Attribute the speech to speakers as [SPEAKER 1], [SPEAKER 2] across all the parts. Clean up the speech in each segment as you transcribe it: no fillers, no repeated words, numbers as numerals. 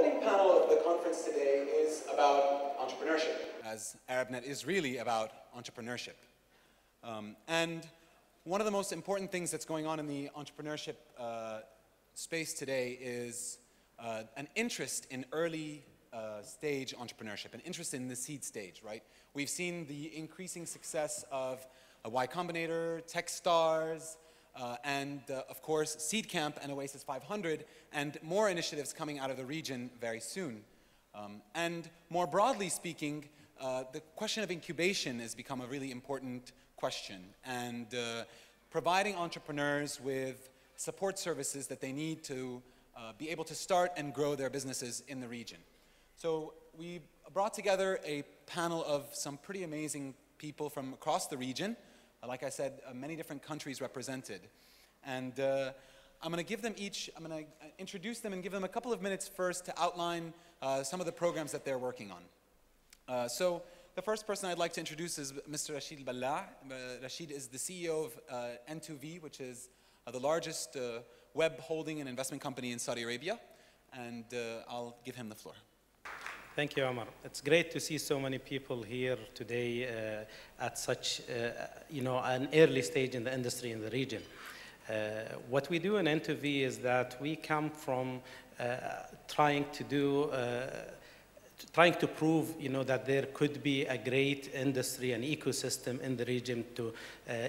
[SPEAKER 1] opening panel of the conference today is about entrepreneurship.
[SPEAKER 2] As ArabNet is really about entrepreneurship. And one of the most important things that's going on in the entrepreneurship space today is an interest in early stage entrepreneurship, an interest in the seed stage, right? We've seen the increasing success of Y Combinator, Techstars, and of course Seed Camp and Oasis 500, and more initiatives coming out of the region very soon. And more broadly speaking, the question of incubation has become a really important question, and providing entrepreneurs with support services that they need to be able to start and grow their businesses in the region. So we brought together a panel of some pretty amazing people from across the region. Like I said, many different countries represented. And I'm going to give them each, I'm going to introduce them and give them a couple of minutes first to outline some of the programs that they're working on. So the first person I'd like to introduce is Mr. Rashid Ballah. Rashid is the CEO of N2V, which is the largest web holding and investment company in Saudi Arabia. And I'll give him the floor.
[SPEAKER 3] Thank you, Omar. It's great to see so many people here today at such, an early stage in the industry in the region. What we do in N2V is that we come from trying to prove, that there could be a great industry and ecosystem in the region to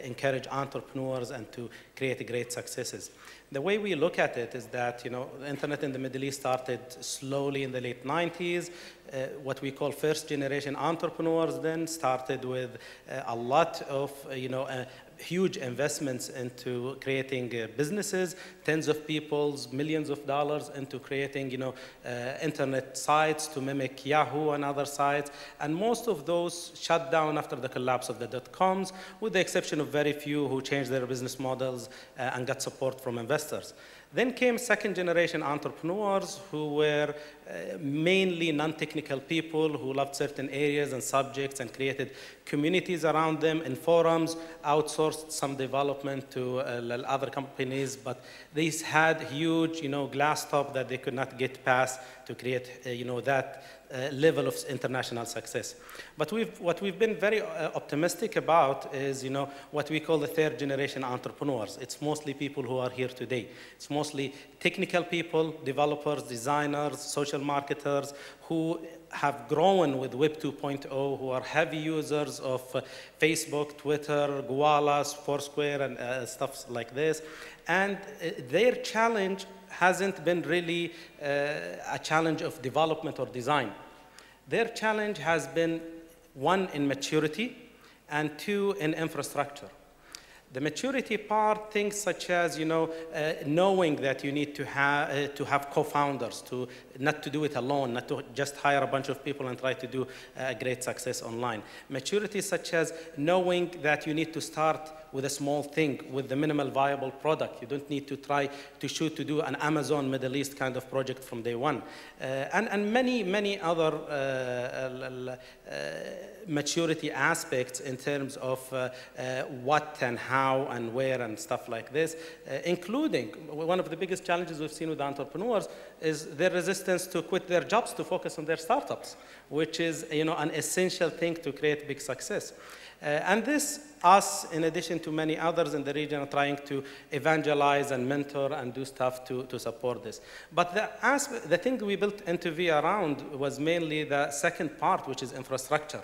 [SPEAKER 3] encourage entrepreneurs and to create great successes. The way we look at it is that, the internet in the Middle East started slowly in the late 90s. What we call first generation entrepreneurs then started with a lot of, huge investments into creating businesses, tens of people's, millions of dollars into creating, internet sites to mimic Yahoo and other sites. And most of those shut down after the collapse of the dot-coms, with the exception of very few who changed their business models and got support from investors. Then came second generation entrepreneurs who were mainly non-technical people who loved certain areas and subjects and created communities around them in forums, outsourced some development to other companies, but these had huge, glass top that they could not get past to create, that level of international success. But what we've been very optimistic about is, what we call the third generation entrepreneurs. It's mostly people who are here today. It's mostly technical people, developers, designers, social marketers who have grown with Web 2.0, who are heavy users of Facebook, Twitter, Goalas, Foursquare, and stuff like this. And their challenge hasn't been really a challenge of development or design. Their challenge has been, one, in maturity, and two, in infrastructure. The maturity part, things such as, knowing that you need to have co-founders, not to do it alone, not to just hire a bunch of people and try to do a great success online. Maturity such as knowing that you need to start with a small thing, with the minimal viable product. You don't need to try to do an Amazon Middle East kind of project from day one. And many other maturity aspects in terms of what and how and where and stuff like this, including one of the biggest challenges we've seen with entrepreneurs is their resistance to quit their jobs to focus on their startups, which is an essential thing to create big success. And this, us, in addition to many others in the region, are trying to evangelize and mentor and do stuff to support this. But the thing we built N2V around was mainly the second part, which is infrastructure.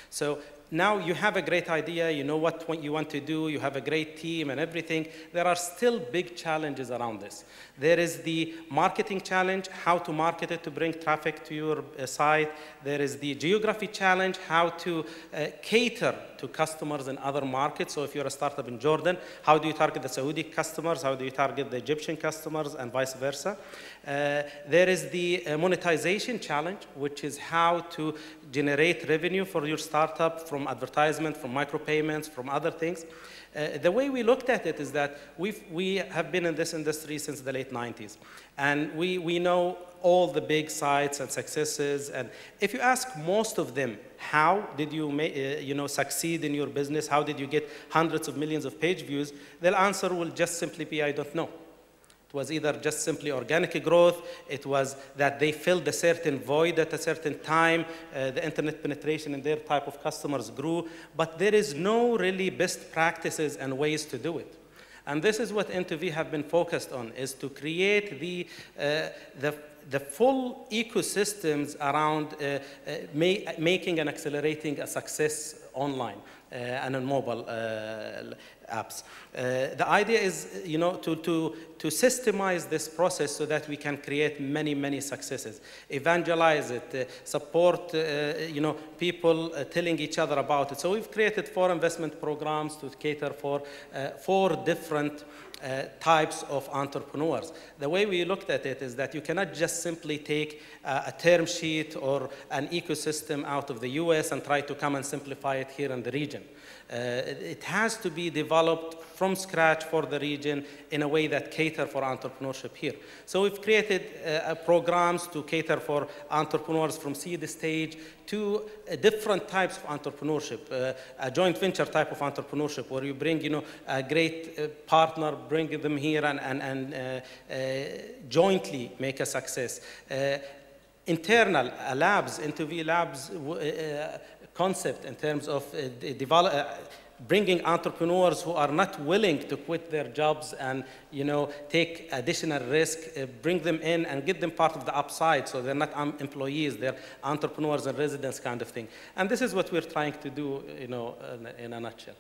[SPEAKER 3] So now you have a great idea, you know what you want to do, you have a great team and everything. There are still big challenges around this. There is the marketing challenge, how to market it to bring traffic to your site. There is the geography challenge, how to cater to customers in other markets. So if you're a startup in Jordan, how do you target the Saudi customers? How do you target the Egyptian customers and vice versa? There is the monetization challenge, which is how to generate revenue for your startup from advertisement, from micropayments, from other things. The way we looked at it is that we have been in this industry since the late 90s. And we know all the big sites and successes. And if you ask most of them, how did you succeed in your business? How did you get hundreds of millions of page views? Their answer will just simply be, I don't know. It was either just simply organic growth, it was that they filled a certain void at a certain time, the internet penetration in their type of customers grew, but there is no really best practices and ways to do it. And this is what N2V have been focused on, is to create the full ecosystems around making and accelerating a success online and on mobile apps. The idea is, to systemize this process so that we can create many, many successes, evangelize it, support, people telling each other about it. So we've created 4 investment programs to cater for 4 different types of entrepreneurs. The way we looked at it is that you cannot just simply take a term sheet or an ecosystem out of the US and try to come and simplify it here in the region. It has to be developed from scratch for the region in a way that cater for entrepreneurship here. So we've created programs to cater for entrepreneurs from seed stage to different types of entrepreneurship, a joint venture type of entrepreneurship where you bring, a great partner, bring them here and jointly make a success. Internal labs, N2V labs, concept in terms of bringing entrepreneurs who are not willing to quit their jobs and take additional risk, bring them in and get them part of the upside, so they're not employees, they're entrepreneurs and residents kind of thing. And this is what we're trying to do, in a nutshell.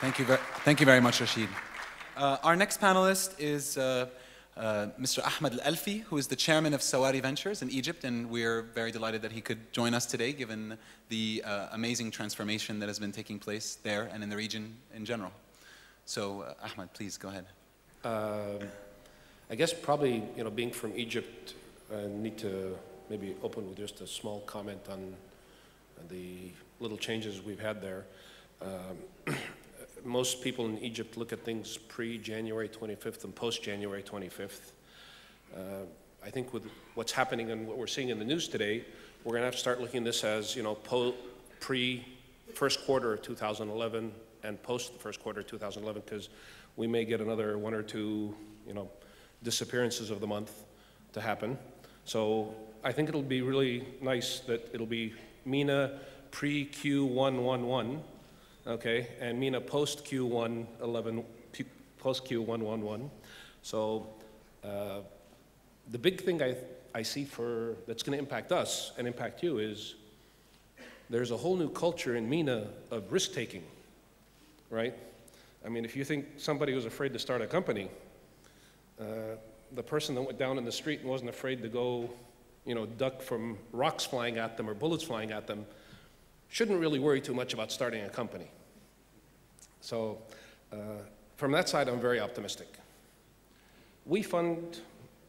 [SPEAKER 2] Thank you very much, Rashid. Our next panelist is Mr. Ahmed Al-Alfi, who is the chairman of Sawari Ventures in Egypt, and we're very delighted that he could join us today, given the amazing transformation that has been taking place there and in the region in general. So, Ahmed, please go ahead.
[SPEAKER 4] I guess probably, being from Egypt, I need to maybe open with just a small comment on the little changes we've had there. Most people in Egypt look at things pre-January 25th and post-January 25th. I think with what's happening and what we're seeing in the news today, we're going to have to start looking at this as, pre-first quarter of 2011 and post the first quarter of 2011, because we may get another 1 or 2, disappearances of the month to happen. So I think it'll be really nice that it'll be MENA pre-Q111, okay, and MENA post Q111, post Q111. So the big thing I see that's going to impact us and impact you is there's a whole new culture in MENA of risk-taking, right? I mean, if you think somebody was afraid to start a company, the person that went down in the street and wasn't afraid to go, duck from rocks flying at them or bullets flying at them, shouldn't really worry too much about starting a company. So from that side, I'm very optimistic. We fund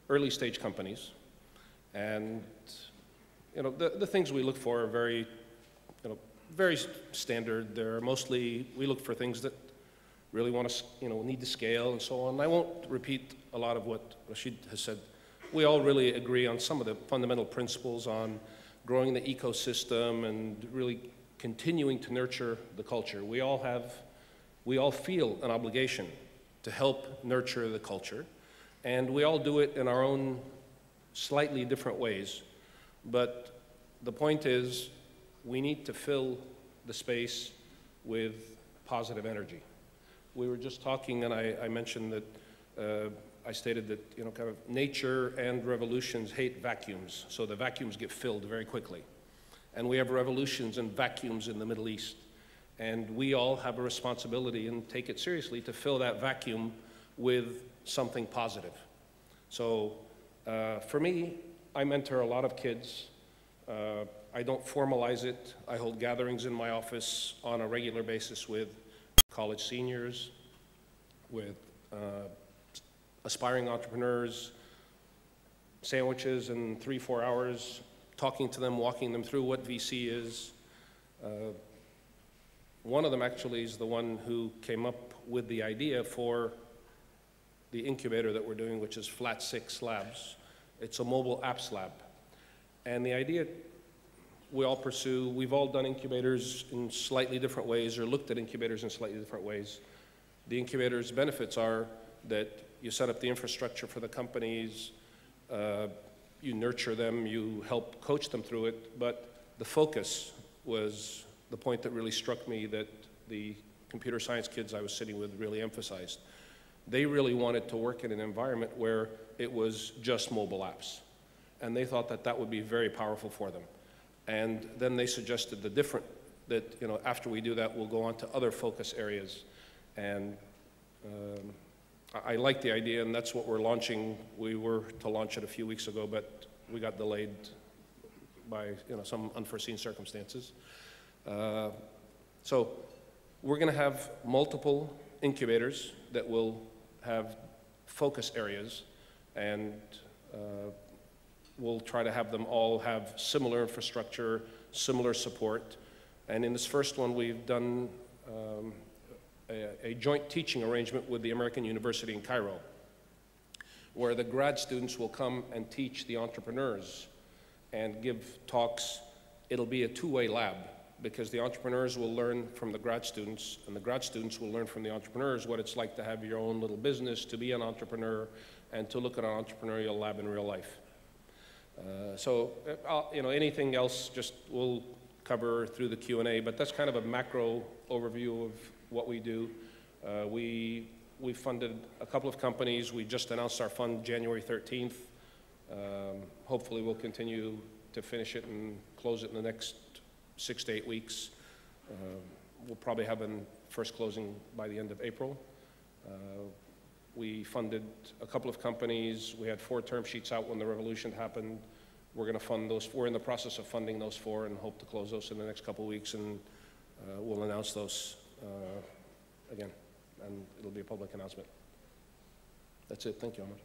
[SPEAKER 4] early stage companies, and the things we look for are very, very standard. They're mostly, we look for things that really want to, need to scale and so on. I won't repeat a lot of what Rashid has said. We all really agree on some of the fundamental principles on growing the ecosystem and really continuing to nurture the culture. We all feel an obligation to help nurture the culture, and we all do it in our own slightly different ways. But the point is, we need to fill the space with positive energy. We were just talking, and I mentioned that, I stated that, kind of nature and revolutions hate vacuums, so the vacuums get filled very quickly. And we have revolutions and vacuums in the Middle East. And we all have a responsibility, and take it seriously, to fill that vacuum with something positive. So for me, I mentor a lot of kids. I don't formalize it. I hold gatherings in my office on a regular basis with college seniors, with aspiring entrepreneurs, sandwiches in 3-4 hours, talking to them, walking them through what VC is. One of them actually is the one who came up with the idea for the incubator that we're doing, which is Flat 6 Labs. It's a mobile apps lab. And the idea we all pursue, we've all done incubators in slightly different ways or looked at incubators in slightly different ways. The incubator's benefits are that you set up the infrastructure for the companies, you nurture them, you help coach them through it, but the focus was the point that really struck me that the computer science kids I was sitting with really emphasized. They really wanted to work in an environment where it was just mobile apps. And they thought that that would be very powerful for them. And then they suggested that, you know, after we do that, we'll go on to other focus areas. And I like the idea, and that's what we're launching. We were to launch it a few weeks ago, but we got delayed by, you know, some unforeseen circumstances. So we're going to have multiple incubators that will have focus areas, and we'll try to have them all have similar infrastructure, similar support. And in this first one, we've done a joint teaching arrangement with the American University in Cairo, where the grad students will come and teach the entrepreneurs and give talks. It'll be a two-way lab, because the entrepreneurs will learn from the grad students, and the grad students will learn from the entrepreneurs what it's like to have your own little business, to be an entrepreneur, and to look at an entrepreneurial lab in real life. You know, anything else just we'll cover through the Q&A, but that's kind of a macro overview of what we do. We funded a couple of companies. We just announced our fund January 13th. Hopefully we'll continue to finish it and close it in the next 6 to 8 weeks. We'll probably have a first closing by the end of April. We funded a couple of companies. We had 4 term sheets out when the revolution happened. We're going to fund those. We're in the process of funding those 4 and hope to close those in the next couple of weeks, and we'll announce those again, and it'll be a public announcement. That's it. Thank you, Ahmed.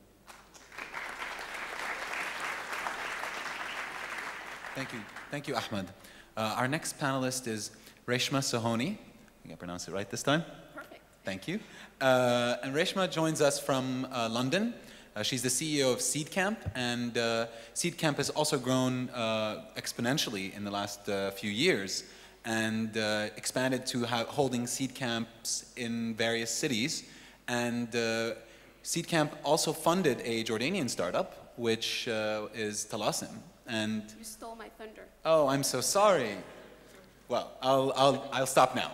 [SPEAKER 5] Thank you. Thank you, Ahmed. Our next panelist is Reshma Sohoni. I think I pronounced it right this time.
[SPEAKER 6] Perfect.
[SPEAKER 5] Thank you. And Reshma joins us from London. She's the CEO of Seed Camp, and Seed Camp has also grown exponentially in the last few years, and expanded to holding seed camps in various cities. And Seed Camp also funded a Jordanian startup, which is Talasim. And
[SPEAKER 6] You stole my thunder.
[SPEAKER 5] oh, I'm so sorry. Well, I'll stop now.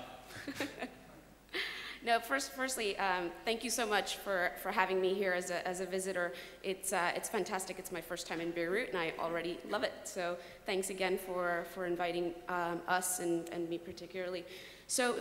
[SPEAKER 6] No, firstly, thank you so much for having me here as a visitor. It's fantastic. It's my first time in Beirut, and I already love it. So thanks again for inviting us and me particularly. So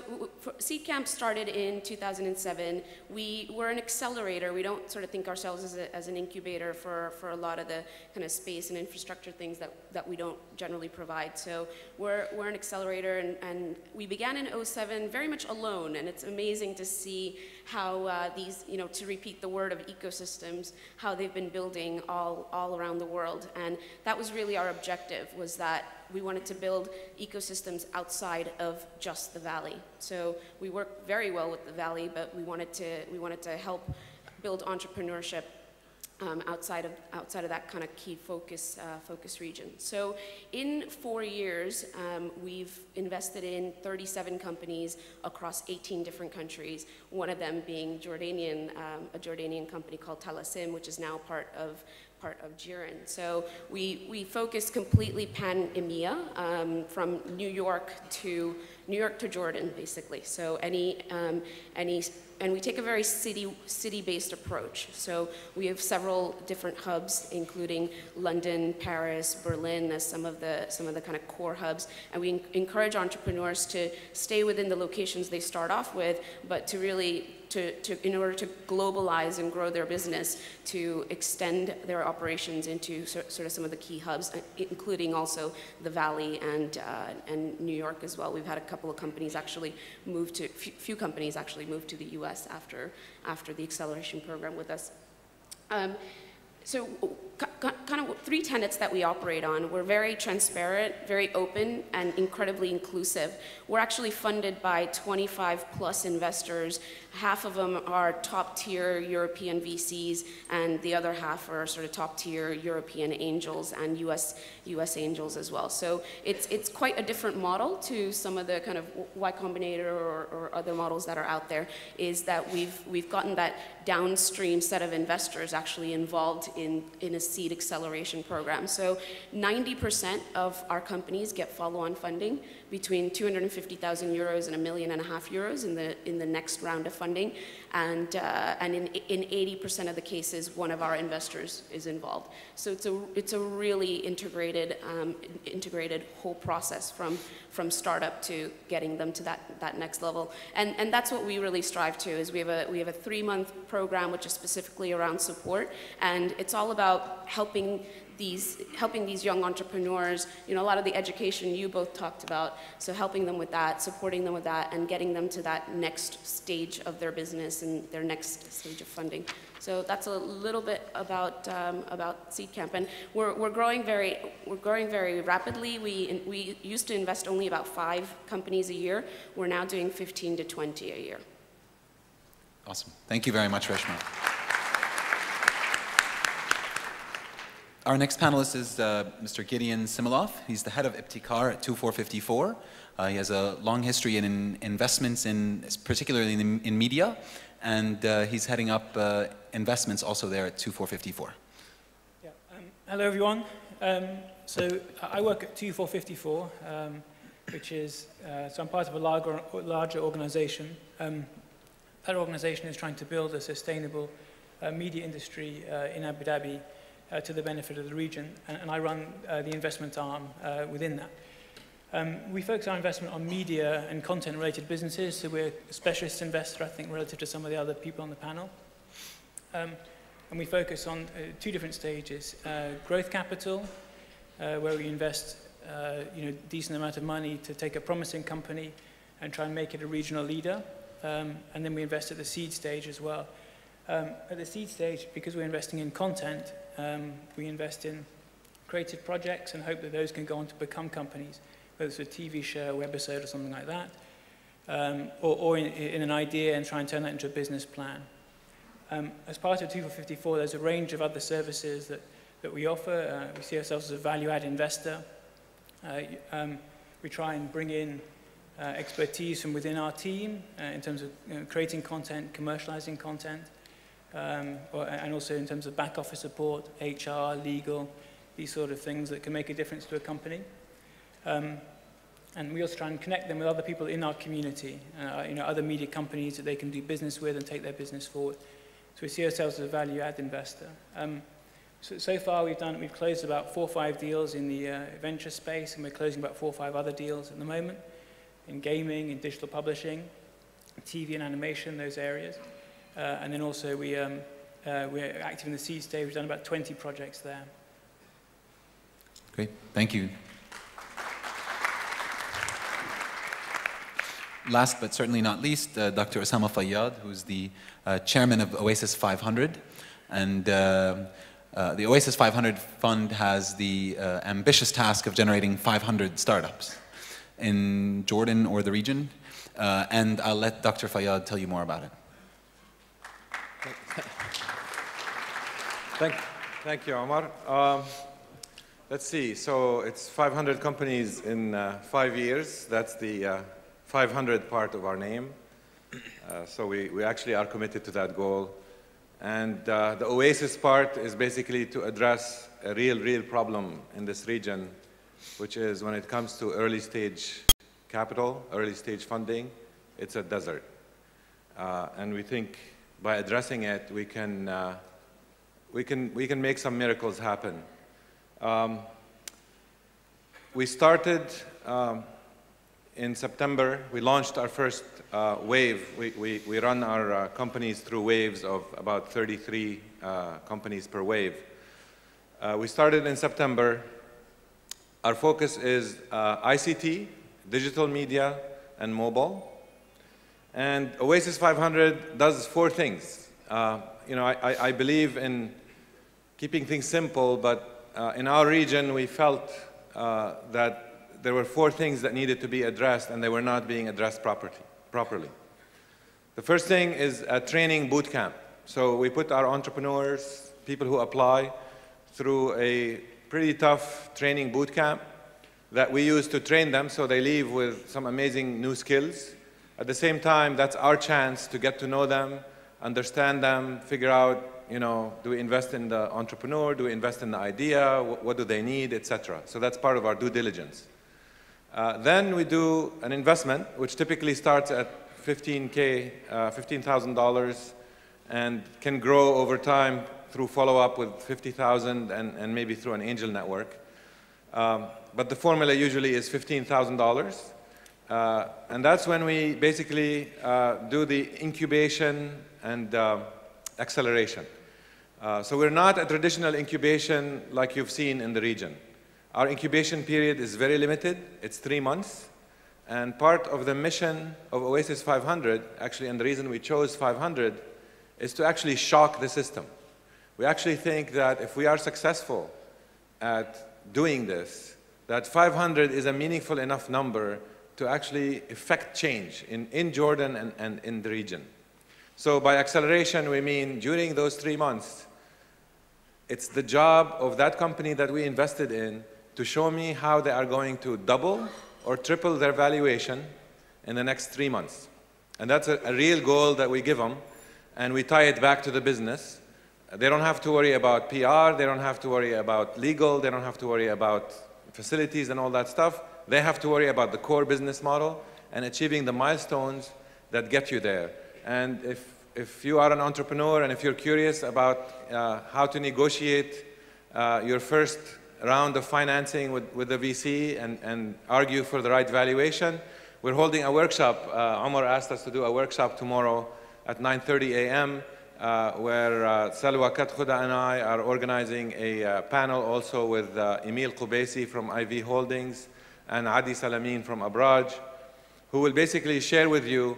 [SPEAKER 6] Seed Camp started in 2007. We were an accelerator. We don't sort of think ourselves as an incubator for a lot of the kind of space and infrastructure things that we don't generally provide. So we're an accelerator, and we began in 2007 very much alone, and it's amazing to see how these, you know, to repeat the word of ecosystems, how they've been building all around the world. And that was really our objective, was that we wanted to build ecosystems outside of just the valley. So we work very well with the valley, but we wanted to help build entrepreneurship outside of that kind of key focus region. So in 4 years, we've invested in 37 companies across 18 different countries. One of them being Jordanian, a Jordanian company called Talasim, which is now part of Jiran. So we focus completely pan-EMEA, from New York to Jordan, basically. So and we take a very city-based approach. So we have several different hubs, including London, Paris, Berlin as some of the kind of core hubs. And we encourage entrepreneurs to stay within the locations they start off with, but to really in order to globalize and grow their business, to extend their operations into sort of some of the key hubs, including also the Valley and New York as well. We've had a couple of companies actually few companies actually move to the U.S. after the acceleration program with us. So kind of three tenets that we operate on. We're very transparent, very open, and incredibly inclusive. We're actually funded by 25 plus investors. Half of them are top tier European VCs, and the other half are sort of top tier European angels and US angels as well. So it's quite a different model to some of the kind of Y Combinator or other models that are out there, is that we've gotten that downstream set of investors actually involved in a seed acceleration program. So 90% of our companies get follow-on funding between 250,000 euros and €1.5 million in the next round of funding, and in 80% of the cases, one of our investors is involved. So it's a really integrated whole process from startup to getting them to that next level, and that's what we really strive to. Is we have a 3-month program which is specifically around support, and it's all about helping these young entrepreneurs, you know, a lot of the education you both talked about, so helping them with that, supporting them with that, and getting them to that next stage of their business and their next stage of funding. So that's a little bit about Seed Camp, and we're growing very rapidly. We used to invest only about 5 companies a year. We're now doing 15 to 20 a year.
[SPEAKER 5] Awesome. Thank you very much, Reshma. Our next panelist is Mr. Gideon Similov. He's the head of Ibtikar at 2454. He has a long history in investments, particularly in media, and he's heading up investments also there at 2454.
[SPEAKER 7] Yeah. Hello, everyone. So I work at 2454, which is, so I'm part of a larger organization. That organization is trying to build a sustainable media industry in Abu Dhabi to the benefit of the region, and I run the investment arm within that. We focus our investment on media and content-related businesses, so we're a specialist investor, I think, relative to some of the other people on the panel. And we focus on 2 different stages. Growth capital, where we invest a decent amount of money to take a promising company and try and make it a regional leader. And then we invest at the seed stage as well. At the seed stage, because we're investing in content, we invest in creative projects and hope that those can go on to become companies, whether it's a TV show, webisode, or something like that, or in an idea and try and turn that into a business plan. As part of 2454, there's a range of other services that we offer. We see ourselves as a value-add investor. We try and bring in expertise from within our team in terms of creating content, commercializing content, and also in terms of back office support, HR, legal, these sort of things that can make a difference to a company. And we also try and connect them with other people in our community, other media companies that they can do business with and take their business forward. So we see ourselves as a value-add investor. So far we've closed about 4 or 5 deals in the venture space, and we're closing about 4 or 5 other deals at the moment in gaming, in digital publishing, TV and animation, those areas. And then also we're active in the seed stage. We've done about 20 projects there.
[SPEAKER 5] Great, thank you. Last but certainly not least, Dr. Osama Fayyad, who's the chairman of Oasis 500. And the Oasis 500 fund has the ambitious task of generating 500 startups in Jordan or the region. And I'll let Dr. Fayyad tell you more about it.
[SPEAKER 8] Thank you, Omar. Let's see, so it's 500 companies in 5 years. That's the 500 part of our name. So we actually are committed to that goal. And the Oasis part is basically to address a real problem in this region, which is when it comes to early stage capital, early stage funding, it's a desert. And we think by addressing it, we can make some miracles happen. We started in September. We launched our first wave. We run our companies through waves of about 33 companies per wave. We started in September. Our focus is ICT, digital media, and mobile. And Oasis 500 does 4 things. I believe in keeping things simple, but in our region, we felt that there were 4 things that needed to be addressed, and they were not being addressed properly. The first thing is a training boot camp. So we put our entrepreneurs, people who apply, through a pretty tough training boot camp that we use to train them so they leave with some amazing new skills. At the same time, that's our chance to get to know them, understand them, figure out, you know, do we invest in the entrepreneur, do we invest in the idea, what do they need, etc. So that's part of our due diligence. Then we do an investment, which typically starts at $15,000 and can grow over time through follow-up with $50,000 and maybe through an angel network. But the formula usually is $15,000. And that's when we basically do the incubation and acceleration. So we're not a traditional incubation like you've seen in the region. Our incubation period is very limited. It's 3 months. And part of the mission of Oasis 500, actually, and the reason we chose 500, is to actually shock the system. We actually think that if we are successful at doing this, that 500 is a meaningful enough number to actually effect change in Jordan and in the region. So by acceleration, we mean during those 3 months, it's the job of that company that we invested in to show me how they are going to double or triple their valuation in the next 3 months. And that's a real goal that we give them, and we tie it back to the business. They don't have to worry about PR, they don't have to worry about legal, they don't have to worry about facilities and all that stuff. They have to worry about the core business model and achieving the milestones that get you there. And if you are an entrepreneur and if you're curious about how to negotiate your first round of financing with the VC and argue for the right valuation, we're holding a workshop. Omar asked us to do a workshop tomorrow at 9:30 a.m. Where Salwa Katkhuda and I are organizing a panel also with Emil Qubaisi from IV Holdings and Adi Salamin from Abraj, who will basically share with you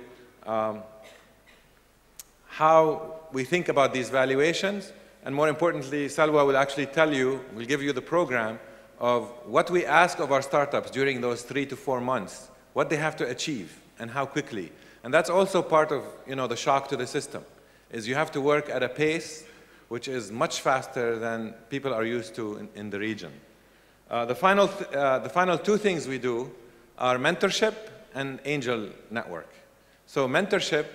[SPEAKER 8] how we think about these valuations. And more importantly, Salwa will actually tell you, will give you the program of what we ask of our startups during those 3 to 4 months, what they have to achieve and how quickly. And that's also part of, you know, the shock to the system, is you have to work at a pace which is much faster than people are used to in the region. The final 2 things we do are mentorship and angel network. So mentorship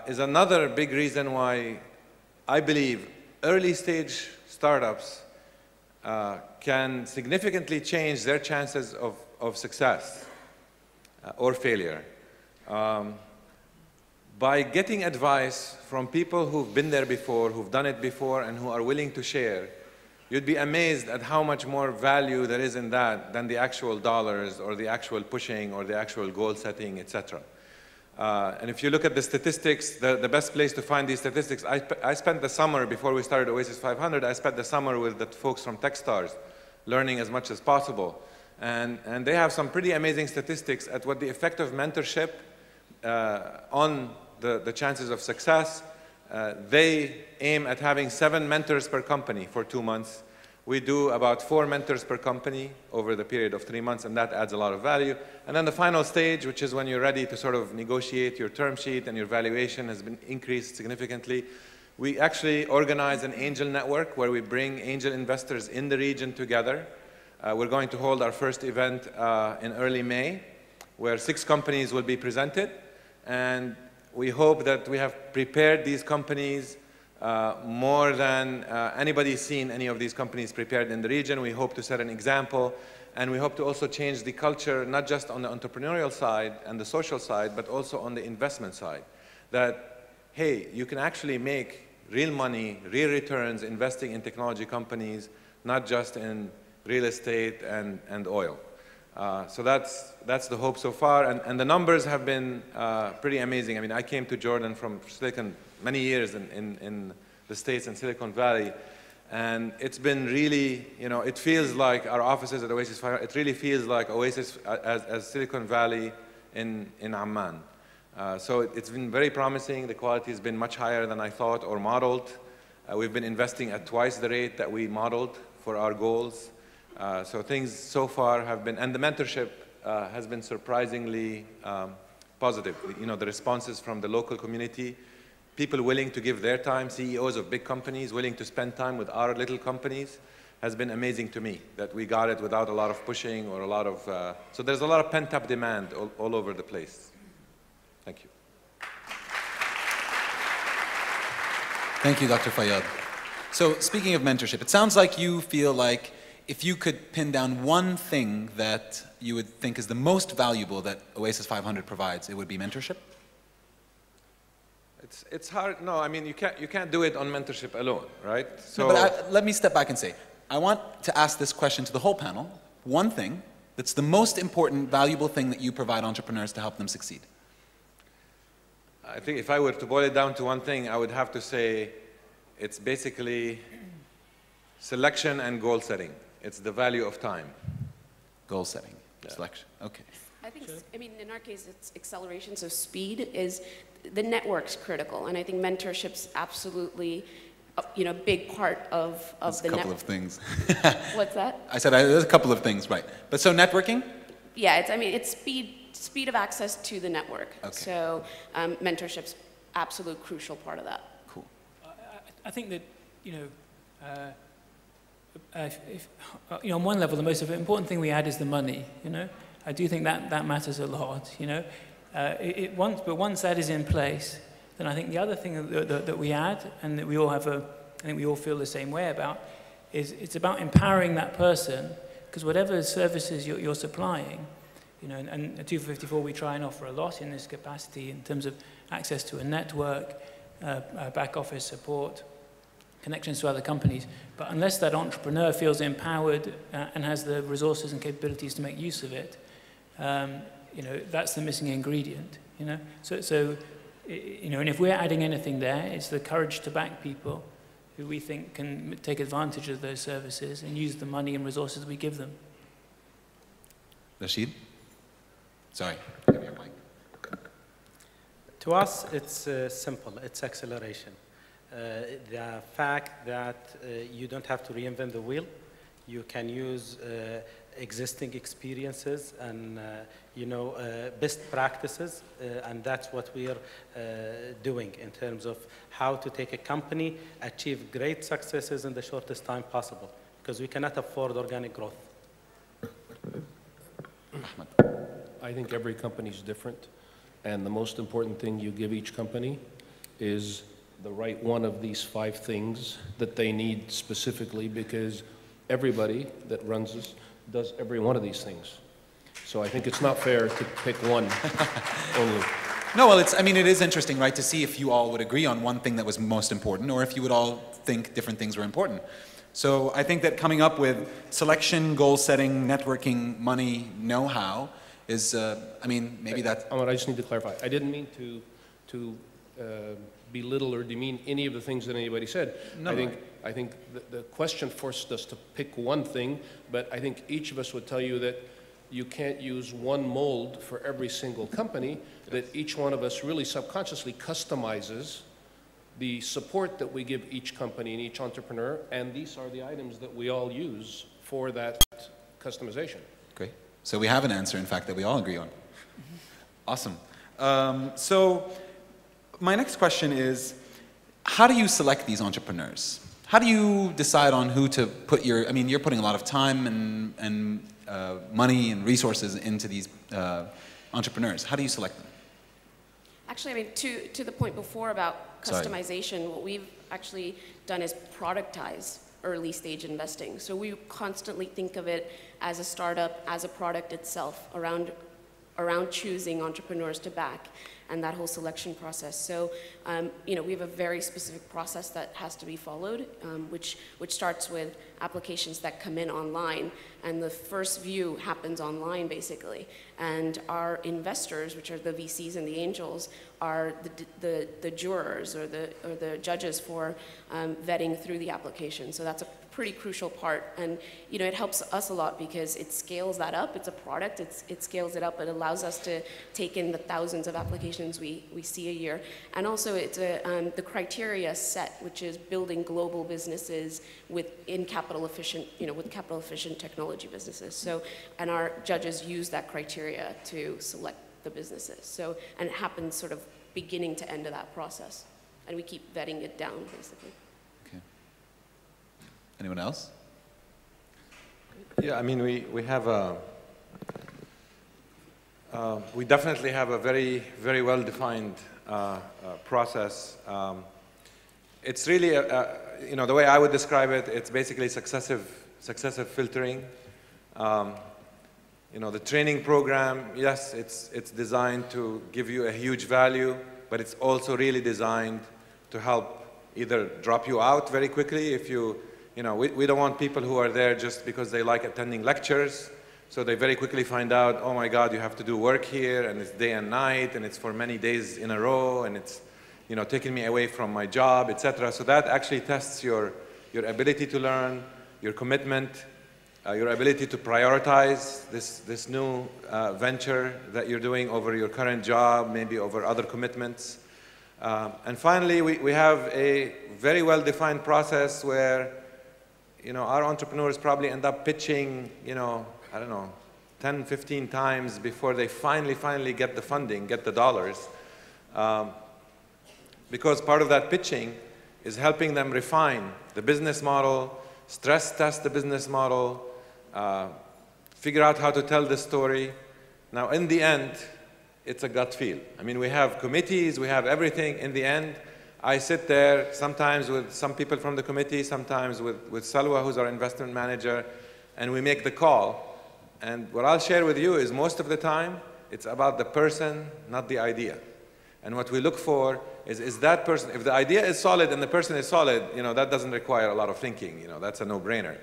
[SPEAKER 8] is another big reason why I believe early stage startups can significantly change their chances of success or failure. By getting advice from people who've been there before, who've done it before, and who are willing to share, you'd be amazed at how much more value there is in that than the actual dollars or the actual pushing or the actual goal setting, etc. And if you look at the statistics, the best place to find these statistics, I spent the summer, before we started Oasis 500, I spent the summer with the folks from Techstars, learning as much as possible. And they have some pretty amazing statistics at what the effect of mentorship on the chances of success. They aim at having 7 mentors per company for 2 months. We do about 4 mentors per company over the period of 3 months, and that adds a lot of value. And then the final stage, which is when you're ready to sort of negotiate your term sheet and your valuation has been increased significantly, we actually organize an angel network where we bring angel investors in the region together. We're going to hold our first event in early May, where 6 companies will be presented. And we hope that we have prepared these companies more than anybody's seen any of these companies prepared in the region. We hope to set an example, and we hope to also change the culture, not just on the entrepreneurial side and the social side, but also on the investment side. That, hey, you can actually make real money, real returns investing in technology companies, not just in real estate and oil. So that's the hope so far, and the numbers have been pretty amazing. I mean, I came to Jordan from Silicon many years in the States and Silicon Valley, and it's been really, you know, it feels like our offices at Oasis 500, it really feels like Oasis as Silicon Valley in Amman. So it's been very promising. The quality has been much higher than I thought or modeled, We've been investing at twice the rate that we modeled for our goals. So things so far have been, and the mentorship has been surprisingly positive. You know, the responses from the local community, people willing to give their time, CEOs of big companies willing to spend time with our little companies, has been amazing to me, that we got it without a lot of pushing or a lot of, so there's a lot of pent-up demand all over the place. Thank you.
[SPEAKER 5] Thank you, Dr. Fayyad. So speaking of mentorship, it sounds like you feel like if you could pin down one thing that you would think is the most valuable that Oasis 500 provides, it would be mentorship?
[SPEAKER 8] It's hard. No, I mean, you can't do it on mentorship alone, right? So,
[SPEAKER 5] No, but let me step back and say, I want to ask this question to the whole panel. One thing that's the most important, valuable thing that you provide entrepreneurs to help them succeed.
[SPEAKER 8] I think if I were to boil it down to one thing, I would have to say it's basically selection and goal setting. It's the value of time.
[SPEAKER 5] Goal setting, selection, okay.
[SPEAKER 6] I think, I mean, in our case, it's acceleration, so speed is, the network's critical, and I think mentorship's absolutely, you know, a big part of the network.
[SPEAKER 5] A couple of things.
[SPEAKER 6] What's that?
[SPEAKER 5] I said there's a couple of things, right. But so networking?
[SPEAKER 6] Yeah, it's, I mean, it's speed of access to the network.
[SPEAKER 5] Okay.
[SPEAKER 6] So mentorship's absolute crucial part of that.
[SPEAKER 5] Cool.
[SPEAKER 7] I think that, you know, you know, on one level, the most important thing we add is the money, you know. I do think that matters a lot, you know. But once that is in place, then I think the other thing that we add, and that we all have I think we all feel the same way about, is it's about empowering that person, because whatever services you're supplying, you know, and at 254 we try and offer a lot in this capacity in terms of access to a network, back office support, connections to other companies. But unless that entrepreneur feels empowered and has the resources and capabilities to make use of it, you know, that's the missing ingredient, you know. So, you know, and if we're adding anything there, it's the courage to back people who we think can take advantage of those services and use the money and resources we give them.
[SPEAKER 5] Rashid? Sorry.
[SPEAKER 3] To us, it's simple. It's acceleration. The fact that you don't have to reinvent the wheel. You can use existing experiences and you know, best practices, and that's what we're doing in terms of how to take a company, achieve great successes in the shortest time possible, because we cannot afford organic growth.
[SPEAKER 4] I think every company is different, and the most important thing you give each company is the right one of these 5 things that they need specifically, because everybody that runs this does every one of these things. So I think it's not fair to pick one only.
[SPEAKER 5] No, well, I mean, it is interesting, right, to see if you all would agree on one thing that was most important, or if you would all think different things were important. So I think that coming up with selection, goal setting, networking, money, know-how is, I mean, maybe that...
[SPEAKER 4] I just need to clarify. I didn't mean to belittle or demean any of the things that anybody said.
[SPEAKER 5] No,
[SPEAKER 4] I think the question forced us to pick one thing, but I think each of us would tell you that you can't use one mold for every single company, that each one of us really subconsciously customizes the support that we give each company and each entrepreneur, and these are the items that we all use for that customization.
[SPEAKER 5] Great. So we have an answer, in fact, that we all agree on. Awesome. So my next question is, how do you select these entrepreneurs? How do you decide on who to put your, I mean, you're putting a lot of time and money and resources into these entrepreneurs. How do you select them?
[SPEAKER 6] Actually, I mean, to the point before about customization, what we've actually done is productize early stage investing. So we constantly think of it as a startup, as a product itself, around choosing entrepreneurs to back and that whole selection process. So, you know, we have a very specific process that has to be followed, which starts with applications that come in online, and the first view happens online, basically. And our investors, which are the VCs and the angels, are the jurors or the judges for vetting through the application. So that's a pretty crucial part, and you know, it helps us a lot because it scales that up. It's a product. It scales it up. It allows us to take in the thousands of applications applications we see a year. And also it's the criteria set, which is building global businesses with capital efficient technology businesses. So, and our judges use that criteria to select the businesses. So, and it happens sort of beginning to end of that process. And we keep vetting it down, basically.
[SPEAKER 5] Okay. Anyone else?
[SPEAKER 8] Yeah, I mean, we have a, we definitely have a very, very well-defined process. It's really, you know, the way I would describe it, it's basically successive filtering. You know, the training program, yes, it's designed to give you a huge value, but it's also really designed to help either drop you out very quickly if you know, we don't want people who are there just because they like attending lectures. So they very quickly find out, oh my God, you have to do work here, and it's day and night, and it's for many days in a row, and it's, you know, taking me away from my job, etc. So that actually tests your ability to learn, your commitment, your ability to prioritize this new venture that you're doing over your current job, maybe over other commitments. And finally, we have a very well-defined process where, you know, our entrepreneurs probably end up pitching, you know, I don't know, 10, 15 times before they finally get the funding, get the dollars. Because part of that pitching is helping them refine the business model, stress test the business model, figure out how to tell the story. Now, in the end, it's a gut feel. I mean, we have committees, we have everything. In the end, I sit there sometimes with some people from the committee, sometimes with Salwa, who's our investment manager, and we make the call. And what I'll share with you is most of the time, it's about the person, not the idea. And what we look for is that person, if the idea is solid and the person is solid, you know, that doesn't require a lot of thinking, you know, that's a no-brainer.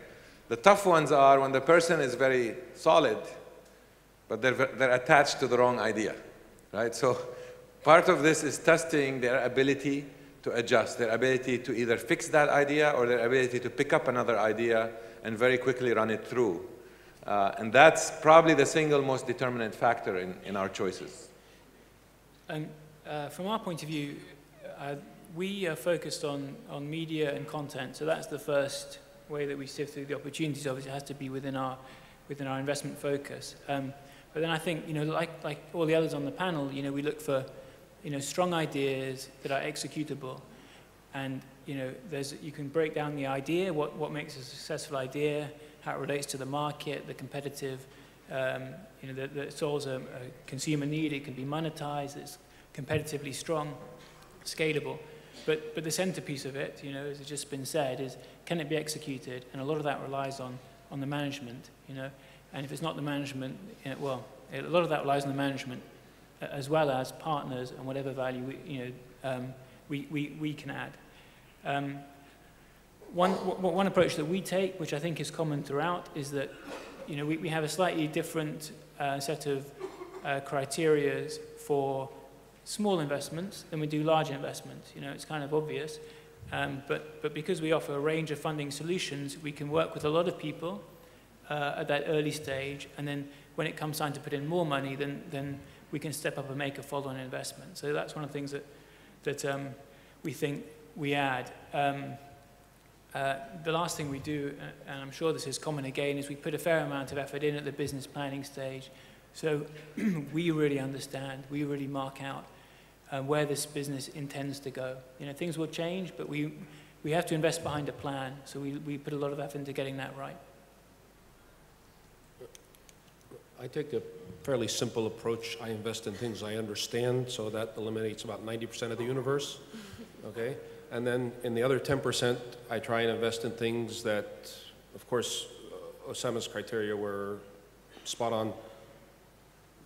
[SPEAKER 8] The tough ones are when the person is very solid, but they're attached to the wrong idea, right? So part of this is testing their ability to adjust, their ability to either fix that idea or their ability to pick up another idea and very quickly run it through. And that's probably the single most determinant factor in our choices.
[SPEAKER 7] And from our point of view, we are focused on media and content. So that's the first way that we sift through the opportunities. Obviously, it has to be within our investment focus. But then I think, you know, like all the others on the panel, you know, we look for, you know, strong ideas that are executable. And, you know, you can break down the idea, what makes a successful idea, how it relates to the market, the competitive, you know, that it solves a consumer need, it can be monetized, it's competitively strong, scalable. But the centerpiece of it, you know, as has just been said, is can it be executed? And a lot of that relies on the management, you know. And if it's not the management, you know, well, a lot of that relies on the management as well as partners and whatever value we can add. One approach that we take, which I think is common throughout, is that, you know, we have a slightly different set of criteria for small investments than we do large investments. You know, it's kind of obvious, but because we offer a range of funding solutions, we can work with a lot of people at that early stage, and then when it comes time to put in more money, then we can step up and make a follow-on investment. So that's one of the things that we think we add. The last thing we do, and I'm sure this is common again, is we put a fair amount of effort in at the business planning stage. So we really understand, we really mark out where this business intends to go. You know, things will change, but we have to invest behind a plan. So we put a lot of effort into getting that right.
[SPEAKER 4] I take a fairly simple approach. I invest in things I understand, so that eliminates about 90% of the universe, okay? And then in the other 10%, I try and invest in things that, of course, Osama's criteria were spot on.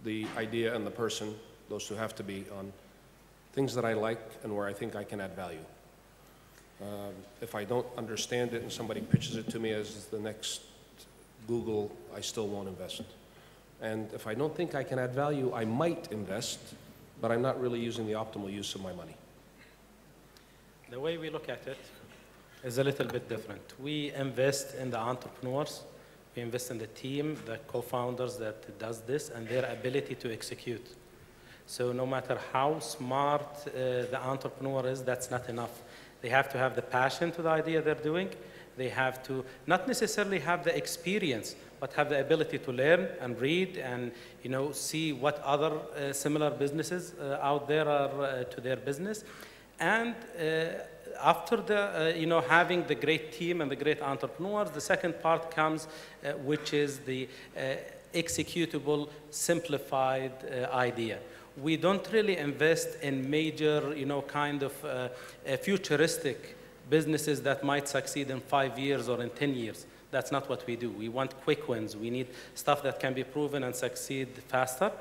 [SPEAKER 4] The idea and the person, those two have to be on things that I like and where I think I can add value. If I don't understand it and somebody pitches it to me as the next Google, I still won't invest. And if I don't think I can add value, I might invest, but I'm not really using the optimal use of my money.
[SPEAKER 3] The way we look at it is a little bit different. We invest in the entrepreneurs, we invest in the team, the co-founders that does this, and their ability to execute. So no matter how smart the entrepreneur is, that's not enough. They have to have the passion to the idea they're doing. They have to not necessarily have the experience, but have the ability to learn and read and see what other similar businesses out there are to their business. And after the having the great team and the great entrepreneurs, the second part comes, which is the executable, simplified idea. We don't really invest in major, kind of futuristic businesses that might succeed in 5 years or in 10 years. That's not what we do. We want quick wins. We need stuff that can be proven and succeed faster.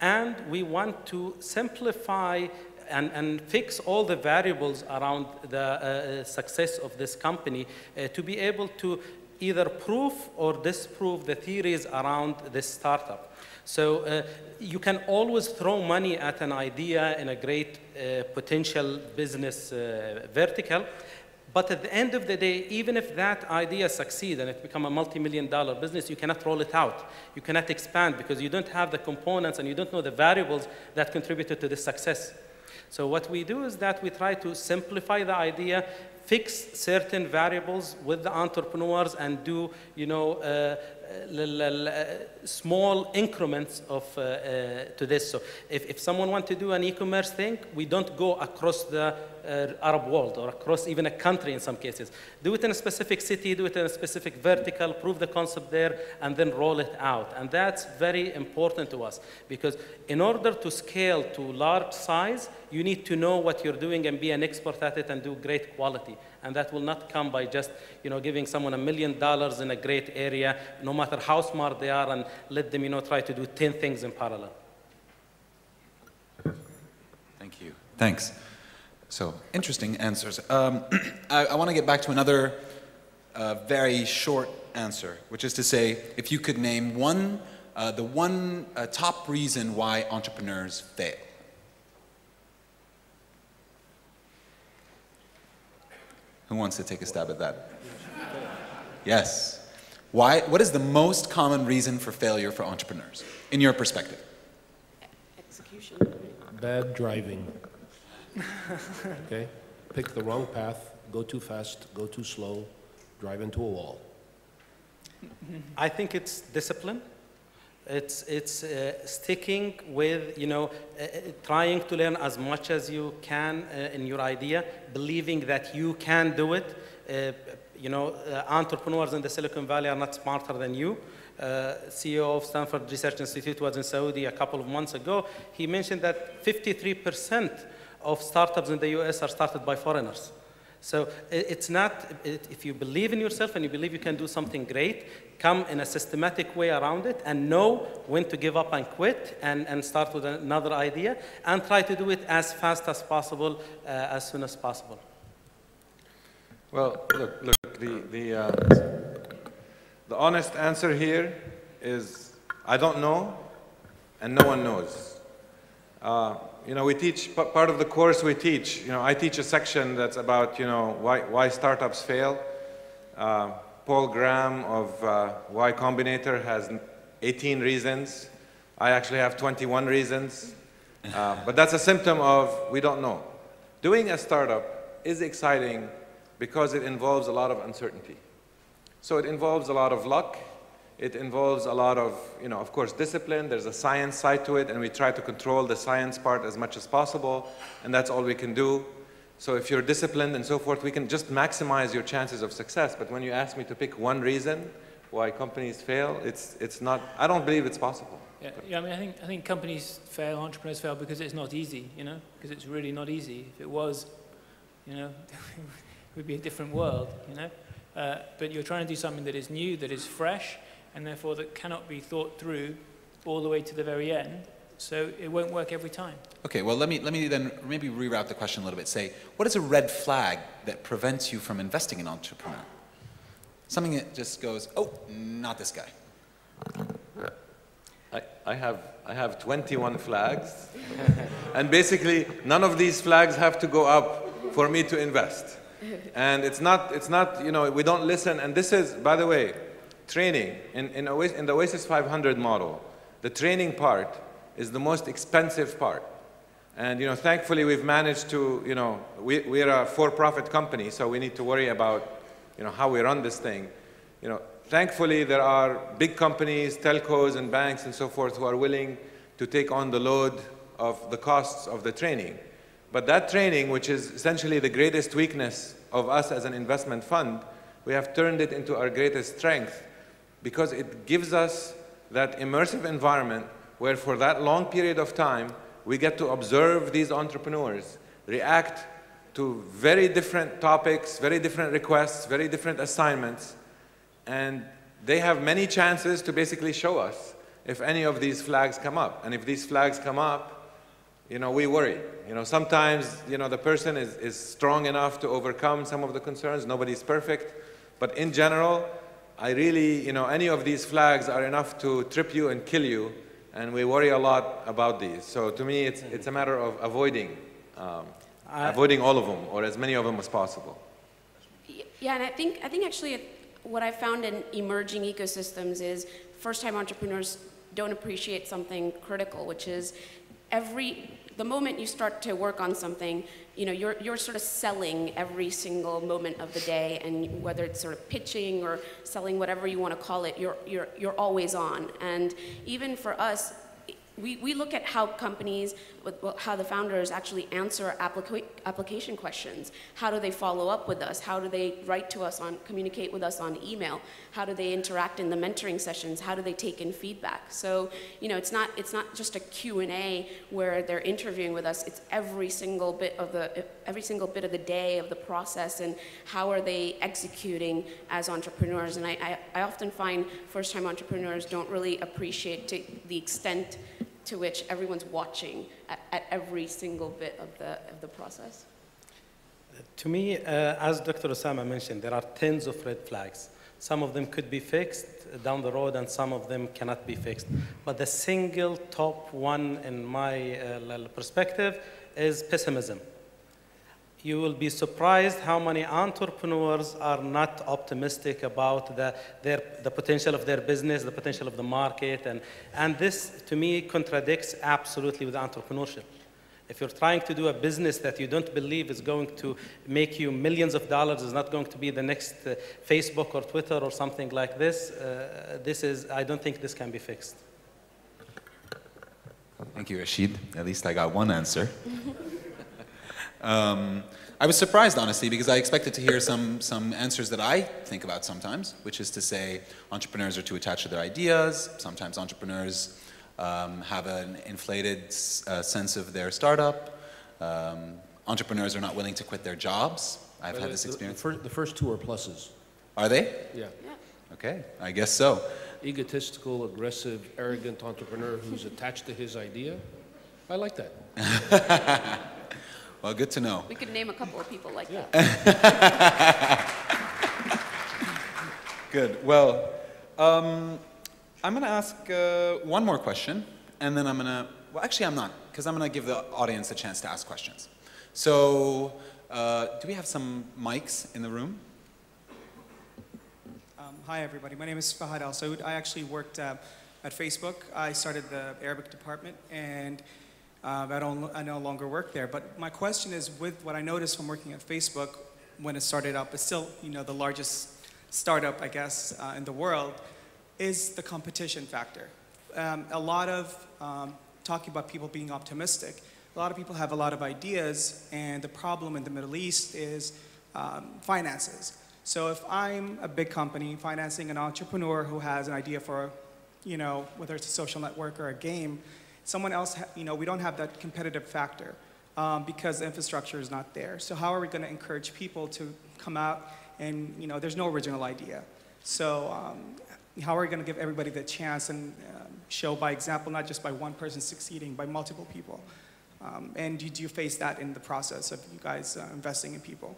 [SPEAKER 3] And we want to simplify and fix all the variables around the success of this company to be able to either prove or disprove the theories around this startup. So you can always throw money at an idea in a great potential business vertical, but at the end of the day, even if that idea succeeds and it becomes a multi-million-dollar business, you cannot roll it out. You cannot expand because you don't have the components and you don't know the variables that contributed to the success. So what we do is that we try to simplify the idea, fix certain variables with the entrepreneurs, and do small increments of to this. So if someone wants to do an e-commerce thing, we don't go across the Arab world or across even a country in some cases. Do it in a specific city, do it in a specific vertical, prove the concept there, and then roll it out. And that's very important to us because in order to scale to large size, you need to know what you're doing and be an expert at it and do great quality. And that will not come by just giving someone $1 million in a great area, no matter how smart they are, and let them try to do 10 things in parallel.
[SPEAKER 5] Thank you. Thanks. So interesting answers. I want to get back to another very short answer, which is to say, if you could name the one top reason why entrepreneurs fail. Who wants to take a stab at that? Yes. What is the most common reason for failure for entrepreneurs, in your perspective?
[SPEAKER 6] Execution.
[SPEAKER 4] Bad driving. Okay? Pick the wrong path, go too fast, go too slow, drive into a wall.
[SPEAKER 3] I think it's discipline. It's sticking with, trying to learn as much as you can in your idea, believing that you can do it. Entrepreneurs in the Silicon Valley are not smarter than you. CEO of Stanford Research Institute was in Saudi a couple of months ago. He mentioned that 53% of startups in the US are started by foreigners. So it's not, if you believe in yourself and you believe you can do something great, come in a systematic way around it and know when to give up and quit and start with another idea and try to do it as fast as possible, as soon as possible.
[SPEAKER 8] Well, look, the honest answer here is I don't know and no one knows. We teach, part of the course we teach, I teach a section that's about, why startups fail. Paul Graham of Y Combinator has 18 reasons. I actually have 21 reasons. But that's a symptom of we don't know. Doing a startup is exciting because it involves a lot of uncertainty. So it involves a lot of luck. It involves a lot of, of course, discipline. There's a science side to it, and we try to control the science part as much as possible, and that's all we can do. So if you're disciplined and so forth, we can just maximize your chances of success. But when you ask me to pick one reason why companies fail, it's not, I don't believe it's possible.
[SPEAKER 7] Yeah, I mean, I think companies fail, entrepreneurs fail because it's not easy, because it's really not easy. If it was, it would be a different world, But you're trying to do something that is new, that is fresh, and therefore that cannot be thought through all the way to the very end, so it won't work every time.
[SPEAKER 5] Okay, well, let me then maybe reroute the question a little bit. Say, what is a red flag that prevents you from investing in an entrepreneur? Something that just goes, oh, not this guy.
[SPEAKER 8] I have 21 flags, and basically none of these flags have to go up for me to invest. And it's not, we don't listen, and this is, by the way, training. In the Oasis 500 model, the training part is the most expensive part. And thankfully we've managed to, we're a for-profit company, so we need to worry about how we run this thing. Thankfully there are big companies, telcos and banks and so forth who are willing to take on the load of the costs of the training. But that training, which is essentially the greatest weakness of us as an investment fund, we have turned it into our greatest strength because it gives us that immersive environment where for that long period of time, we get to observe these entrepreneurs react to very different topics, very different requests, very different assignments, and they have many chances to basically show us if any of these flags come up. And if these flags come up, we worry. Sometimes, the person is strong enough to overcome some of the concerns. Nobody's perfect. But in general, I really, any of these flags are enough to trip you and kill you. And we worry a lot about these. So to me, it's a matter of avoiding all of them, or as many of them as possible.
[SPEAKER 6] Yeah, and I think actually what I found in emerging ecosystems is first-time entrepreneurs don't appreciate something critical, which is the moment you start to work on something, you're sort of selling every single moment of the day, and whether it's sort of pitching or selling, whatever you want to call it, you're always on. And even for us, we look at how companies, how the founders actually answer application questions. How do they follow up with us? How do they write to us communicate with us on email? How do they interact in the mentoring sessions? How do they take in feedback? So, it's not just a Q&A where they're interviewing with us. It's every single bit of the day of the process, and how are they executing as entrepreneurs. And I often find first-time entrepreneurs don't really appreciate the extent to which everyone's watching at every single bit of the process.
[SPEAKER 3] To me, as Dr. Osama mentioned, there are tens of red flags. Some of them could be fixed down the road, and some of them cannot be fixed. But the single top one, in my perspective, is pessimism. You will be surprised how many entrepreneurs are not optimistic about the potential of their business, the potential of the market, and this, to me, contradicts absolutely with entrepreneurship. If you're trying to do a business that you don't believe is going to make you millions of dollars, is not going to be the next Facebook or Twitter or something like this, I don't think this can be fixed.
[SPEAKER 5] Thank you, Rashid. At least I got one answer. I was surprised, honestly, because I expected to hear some answers that I think about sometimes, which is to say entrepreneurs are too attached to their ideas. Sometimes entrepreneurs have an inflated sense of their startup. Entrepreneurs are not willing to quit their jobs. I've had this experience.
[SPEAKER 4] The first two are pluses.
[SPEAKER 5] Are they?
[SPEAKER 4] Yeah.
[SPEAKER 5] Okay, I guess so.
[SPEAKER 4] Egotistical, aggressive, arrogant entrepreneur who's attached to his idea. I like that.
[SPEAKER 5] Well, good to know.
[SPEAKER 6] We could name a couple of people like that.
[SPEAKER 5] Good. Well, I'm going to ask one more question, and then I'm going to, well, actually I'm not, because I'm going to give the audience a chance to ask questions. So, do we have some mics in the room?
[SPEAKER 9] Hi, everybody. My name is Fahad Al Saud. I actually worked at Facebook. I started the Arabic department, and I no longer work there. But my question is, with what I noticed from working at Facebook when it started up, it's still the largest startup, I guess, in the world, is the competition factor. A lot of talking about people being optimistic. A lot of people have a lot of ideas, and the problem in the Middle East is finances. So if I'm a big company financing an entrepreneur who has an idea for, whether it's a social network or a game, someone else, we don't have that competitive factor because the infrastructure is not there. So how are we going to encourage people to come out and, there's no original idea. So how are we going to give everybody the chance and show by example, not just by one person succeeding, by multiple people? And do you face that in the process of you guys investing in people?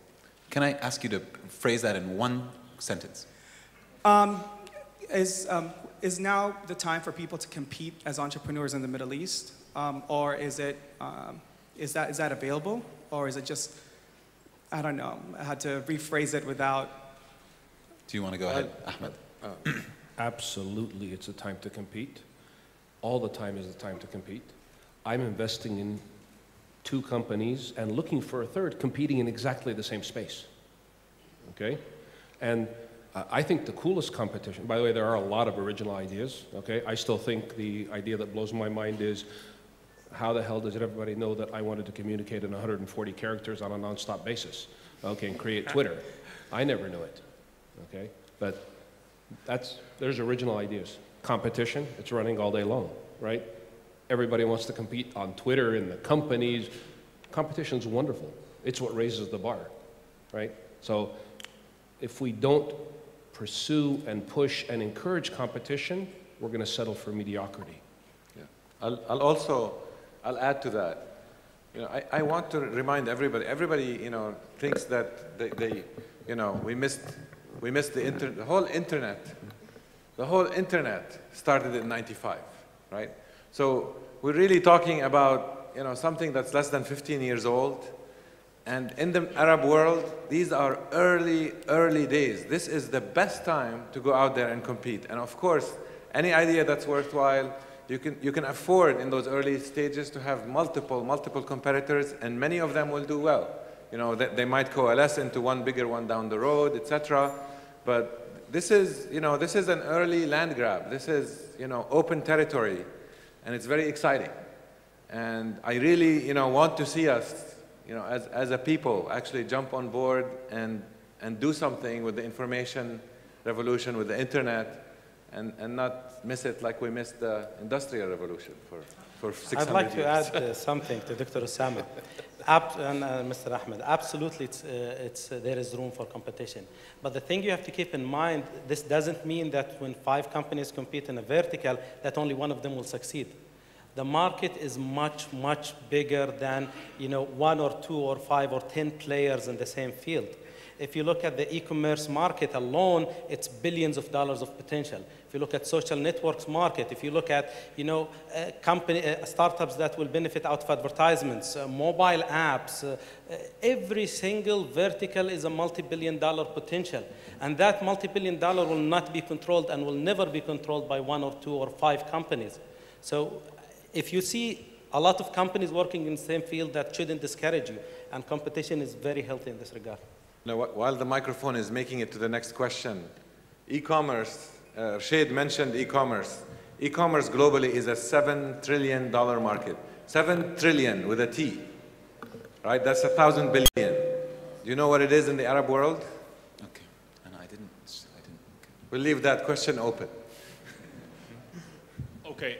[SPEAKER 5] Can I ask you to phrase that in one sentence?
[SPEAKER 9] Is now the time for people to compete as entrepreneurs in the Middle East, or is that available, or is it just, I don't know, I had to rephrase it without.
[SPEAKER 5] Do you want to go ahead, Ahmed?
[SPEAKER 4] Absolutely, it's a time to compete. all the time is the time to compete. I'm investing in 2 companies and looking for a third competing in exactly the same space, okay? And I think the coolest competition, by the way, there are a lot of original ideas, okay? I still think the idea that blows my mind is, how the hell does everybody know that I wanted to communicate in 140 characters on a nonstop basis, okay, and create Twitter? I never knew it, okay? But there's original ideas. Competition, it's running all day long, right? Everybody wants to compete on Twitter in the companies. Competition's wonderful. It's what raises the bar, right? So if we don't pursue and push and encourage competition, we're going to settle for mediocrity.
[SPEAKER 8] Yeah. I'll add to that. You know, I want to remind everybody, you know, thinks that we missed the whole internet. The whole internet started in '95, right? So we're really talking about, you know, something that's less than 15 years old. And in the Arab world, these are early days. This is the best time to go out there and compete. And of course, any idea that's worthwhile, you can afford in those early stages to have multiple competitors, and many of them will do well. You know, they might coalesce into one bigger one down the road, etc. But this is an early land grab. This is, you know, open territory, and it's very exciting. And I really, you know, want to see us, you know, as a people, actually jump on board and do something with the information revolution, with the internet, and not miss it like we missed the industrial revolution for 600 years.
[SPEAKER 3] I'd like to add something to Dr. Osama and Mr. Ahmed. Absolutely, there is room for competition. But the thing you have to keep in mind, this doesn't mean that when 5 companies compete in a vertical, that only one of them will succeed. The market is much, much bigger than, you know, 1 or 2 or 5 or 10 players in the same field. If you look at the e-commerce market alone, it's billions of dollars of potential. If you look at social networks market, if you look at, you know, startups that will benefit out of advertisements, mobile apps, every single vertical is a multi-billion-dollar potential. And that multi-billion-dollar will not be controlled and will never be controlled by 1 or 2 or 5 companies. So if you see a lot of companies working in the same field, that shouldn't discourage you. And competition is very healthy in this regard.
[SPEAKER 8] Now, while the microphone is making it to the next question, e-commerce, Shade mentioned e-commerce. E-commerce globally is a $7 trillion market. 7 trillion with a T, right? That's 1,000 billion. Do you know what it is in the Arab world?
[SPEAKER 5] Okay, and I didn't. Okay.
[SPEAKER 8] We'll leave that question open.
[SPEAKER 10] Okay,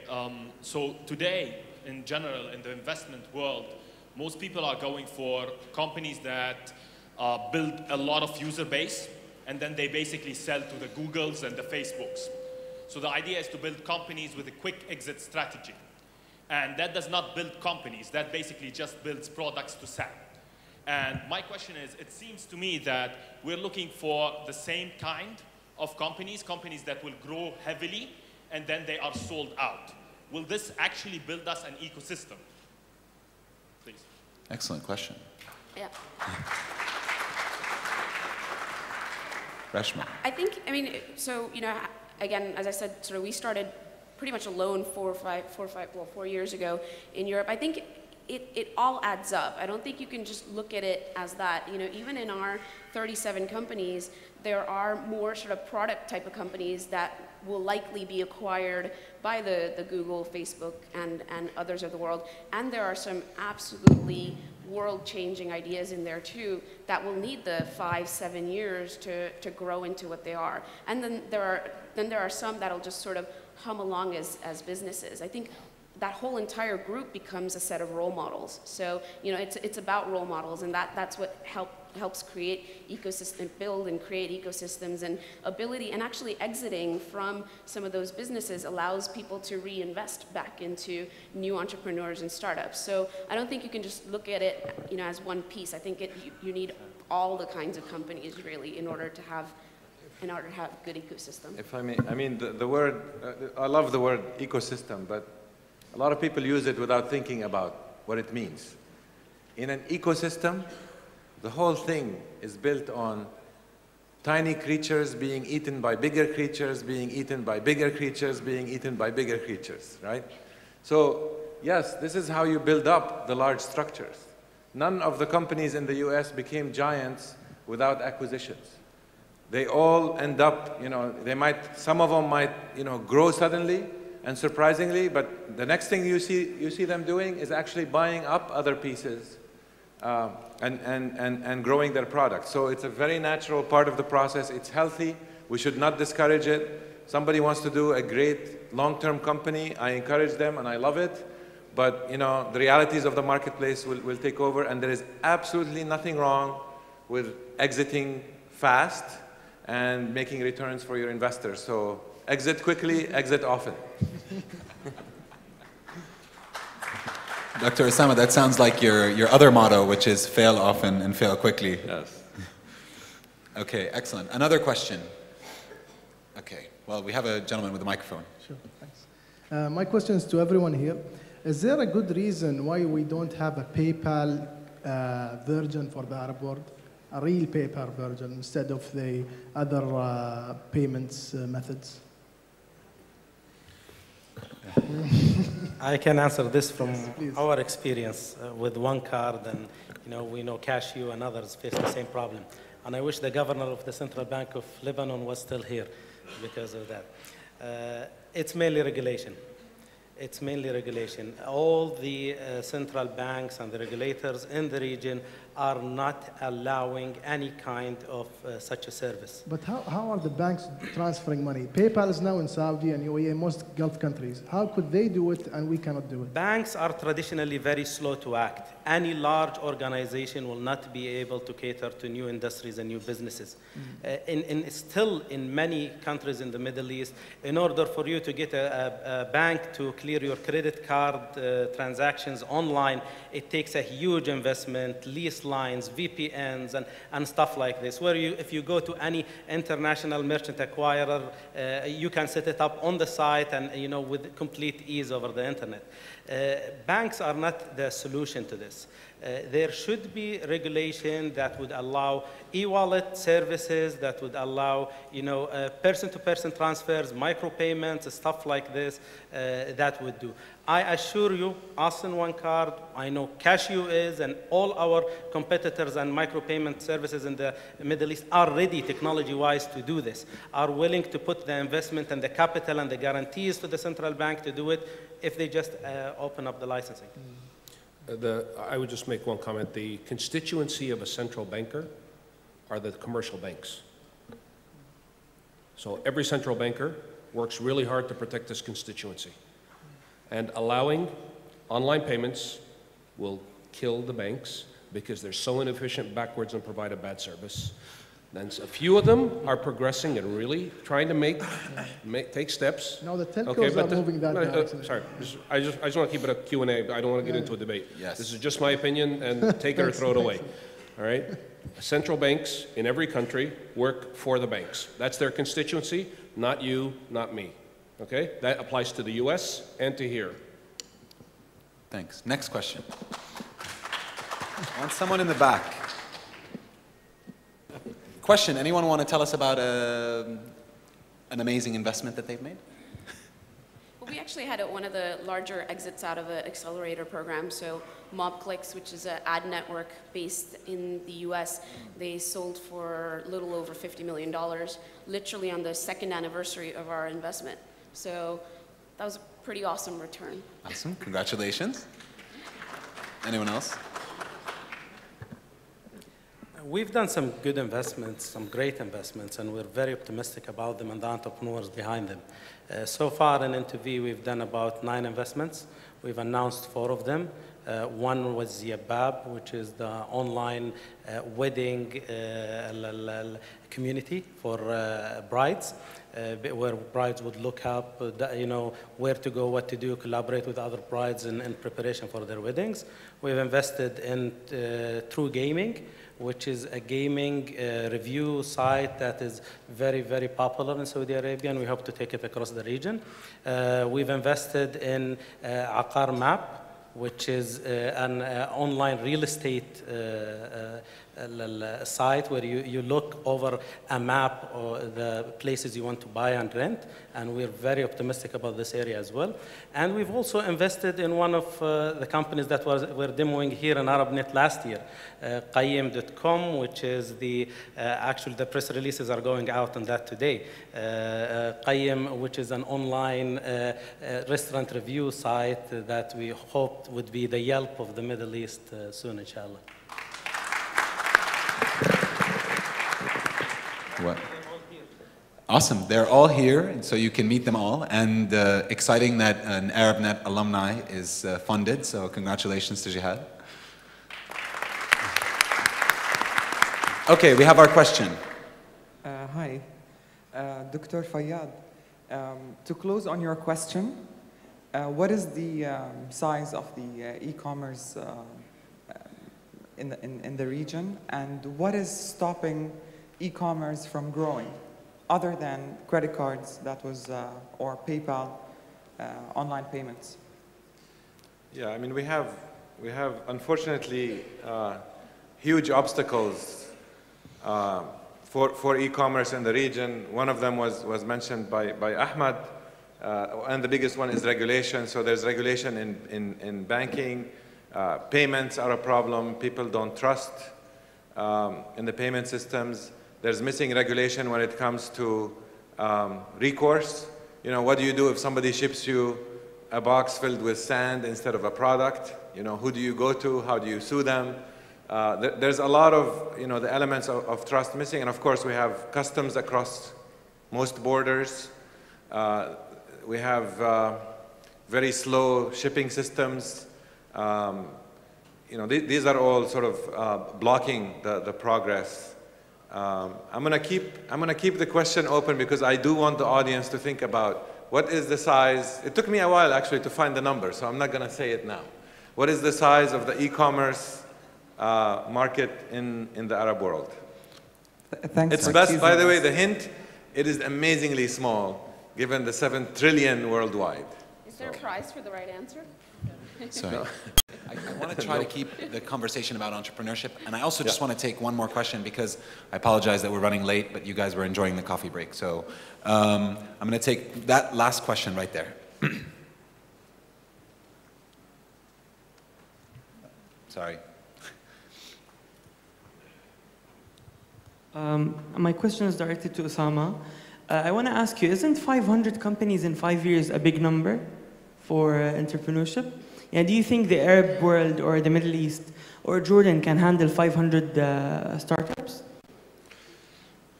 [SPEAKER 10] so today, in general, in the investment world, most people are going for companies that build a lot of user base, and then they basically sell to the Googles and the Facebooks. So the idea is to build companies with a quick exit strategy. And that does not build companies, that basically just builds products to sell. And my question is, it seems to me that we're looking for the same kind of companies that will grow heavily, and then they are sold out. Will this actually build us an ecosystem? Please.
[SPEAKER 5] Excellent question.
[SPEAKER 6] Yeah.
[SPEAKER 5] Reshma.
[SPEAKER 6] I think, I mean, so, you know, again, as I said, sort of we started pretty much alone 4 years ago in Europe. I think it all adds up. I don't think you can just look at it as that. You know, even in our 37 companies, there are more sort of product type of companies that will likely be acquired by the Google, Facebook, and others of the world. And there are some absolutely world-changing ideas in there too that will need the 5-7 years to grow into what they are. And then there are some that'll just sort of hum along as businesses. I think that whole entire group becomes a set of role models. So, you know, it's about role models, and that's what helps create build and create ecosystems, and ability, and actually exiting from some of those businesses allows people to reinvest back into new entrepreneurs and startups. So I don't think you can just look at it, you know, as one piece. I think you need all the kinds of companies really in order to have good ecosystem.
[SPEAKER 8] If I may, I mean the word, I love the word ecosystem, but a lot of people use it without thinking about what it means. In an ecosystem, the whole thing is built on tiny creatures being eaten by bigger creatures, being eaten by bigger creatures, being eaten by bigger creatures, right? So yes, this is how you build up the large structures. None of the companies in the US became giants without acquisitions. They all end up, some of them might, grow suddenly and surprisingly, but the next thing you see them doing is actually buying up other pieces and growing their products. So it's a very natural part of the process. It's healthy. We should not discourage it. Somebody wants to do a great long-term company, I encourage them and I love it. But the realities of the marketplace will take over, and there is absolutely nothing wrong with exiting fast and making returns for your investors. So exit quickly, exit often.
[SPEAKER 5] Dr. Osama, that sounds like your other motto, which is fail often and fail quickly.
[SPEAKER 8] Yes.
[SPEAKER 5] Okay, excellent. Another question. Okay, well, we have a gentleman with a microphone.
[SPEAKER 11] Sure, thanks. My question is to everyone here. Is there a good reason why we don't have a PayPal version for the Arab world? A real PayPal version instead of the other payments methods?
[SPEAKER 3] I can answer this from
[SPEAKER 11] Yes,
[SPEAKER 3] our experience with one card, and we know Cashew and others face the same problem. And I wish the governor of the Central Bank of Lebanon was still here because of that. It's mainly regulation. It's mainly regulation. All the central banks and the regulators in the region are not allowing any kind of such a service.
[SPEAKER 11] But how are the banks transferring money? PayPal is now in Saudi and UAE and most Gulf countries. How could they do it and we cannot do it?
[SPEAKER 3] Banks are traditionally very slow to act. Any large organization will not be able to cater to new industries and new businesses. Still in many countries in the Middle East, in order for you to get a bank to clear your credit card transactions online, it takes a huge investment, lease lines, VPNs, and stuff like this, where if you go to any international merchant acquirer, you can set it up on the site and with complete ease over the internet. Banks are not the solution to this. There should be regulation that would allow e-wallet services, that would allow person-to-person transfers, micropayments, stuff like this, that would do. I assure you, us in One Card, I know Cashew is, and all our competitors and micropayment services in the Middle East are ready technology-wise to do this, are willing to put the investment and the capital and the guarantees to the central bank to do it if they just open up the licensing.
[SPEAKER 4] I would just make one comment. The constituency of a central banker are the commercial banks. So every central banker works really hard to protect this constituency. And allowing online payments will kill the banks because they're so inefficient, backwards, and provide a bad service. And a few of them are progressing and really trying to take steps.
[SPEAKER 11] Now the telcos are moving that direction.
[SPEAKER 4] Sorry, I just want to keep it a Q&A. I don't want to get into a debate.
[SPEAKER 5] Yes.
[SPEAKER 4] This is just my opinion, and take it or throw it away. All right? Central banks in every country work for the banks. That's their constituency, not you, not me. Okay? That applies to the US and to here.
[SPEAKER 5] Thanks. Next question. I want someone in the back. Question, anyone want to tell us about an amazing investment that they've made?
[SPEAKER 6] Well, we actually had one of the larger exits out of an accelerator program. So MobClicks, which is an ad network based in the US, they sold for a little over $50 million, literally on the second anniversary of our investment. So that was a pretty awesome return.
[SPEAKER 5] Awesome, congratulations. Anyone else?
[SPEAKER 3] We've done some good investments, some great investments, and we're very optimistic about them and the entrepreneurs behind them. So far in NTV, we've done about 9 investments. We've announced 4 of them. One was Yabab, which is the online wedding community for brides, where brides would look up, where to go, what to do, collaborate with other brides in preparation for their weddings. We've invested in True Gaming, which is a gaming review site that is very, very popular in Saudi Arabia, and we hope to take it across the region. We've invested in Aqar Map, which is an online real estate site where you look over a map or the places you want to buy and rent, and we're very optimistic about this area as well. And we've also invested in one of the companies that were demoing here in ArabNet last year, Qayyim.com, which is actually the press releases are going out on that today. Qayyim, which is an online restaurant review site that we hoped would be the Yelp of the Middle East soon, inshallah.
[SPEAKER 5] What? Awesome. They're all here, and so you can meet them all. And exciting that an ArabNet alumni is funded, so congratulations to Jihad. Okay, we have our question.
[SPEAKER 12] Hi, Dr. Fayyad. To close on your question, what is the size of the e-commerce in the region, and what is stopping e-commerce from growing, other than credit cards or PayPal, online payments?
[SPEAKER 8] Yeah, I mean, we have unfortunately huge obstacles for e-commerce in the region. One of them was mentioned by Ahmad, and the biggest one is regulation. So there's regulation in banking. Payments are a problem. People don't trust in the payment systems. There's missing regulation when it comes to recourse. You know, what do you do if somebody ships you a box filled with sand instead of a product? You know, who do you go to? How do you sue them? There's a lot of, the elements of trust missing. And of course, we have customs across most borders. We have very slow shipping systems. These are all sort of blocking the progress. I'm gonna keep the question open because I do want the audience to think about what is the size. It took me a while actually to find the number, so I'm not gonna say it now. What is the size of the e-commerce market in the Arab world?
[SPEAKER 12] Thanks.
[SPEAKER 8] It's best, by the way, the hint, it is amazingly small given the 7 trillion worldwide.
[SPEAKER 6] Is there a prize for the right answer?
[SPEAKER 5] Sorry. I want to try to keep the conversation about entrepreneurship, and I also just want to take one more question because I apologize that we're running late, but you guys were enjoying the coffee break. So I'm going to take that last question right there. Sorry.
[SPEAKER 13] My question is directed to Osama. I want to ask you, isn't 500 companies in 5 years a big number for entrepreneurship? Yeah, do you think the Arab world or the Middle East or Jordan can handle 500 startups?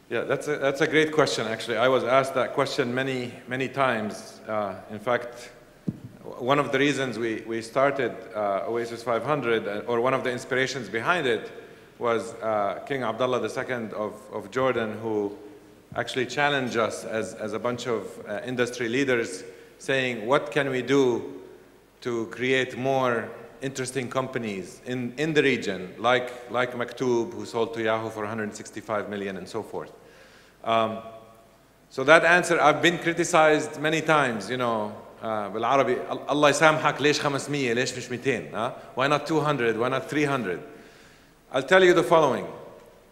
[SPEAKER 8] Yeah, that's a great question, actually. I was asked that question many times. In fact, one of the reasons we started Oasis 500, or one of the inspirations behind it, was King Abdullah II of Jordan, who actually challenged us as a bunch of industry leaders, saying, what can we do to create more interesting companies in the region, like Maktoub, who sold to Yahoo for 165 million and so forth. So that answer, I've been criticized many times, بالعربي, الله يسامحك, ليش 500, ليش مش 200? Why not 200, why not 300? I'll tell you the following.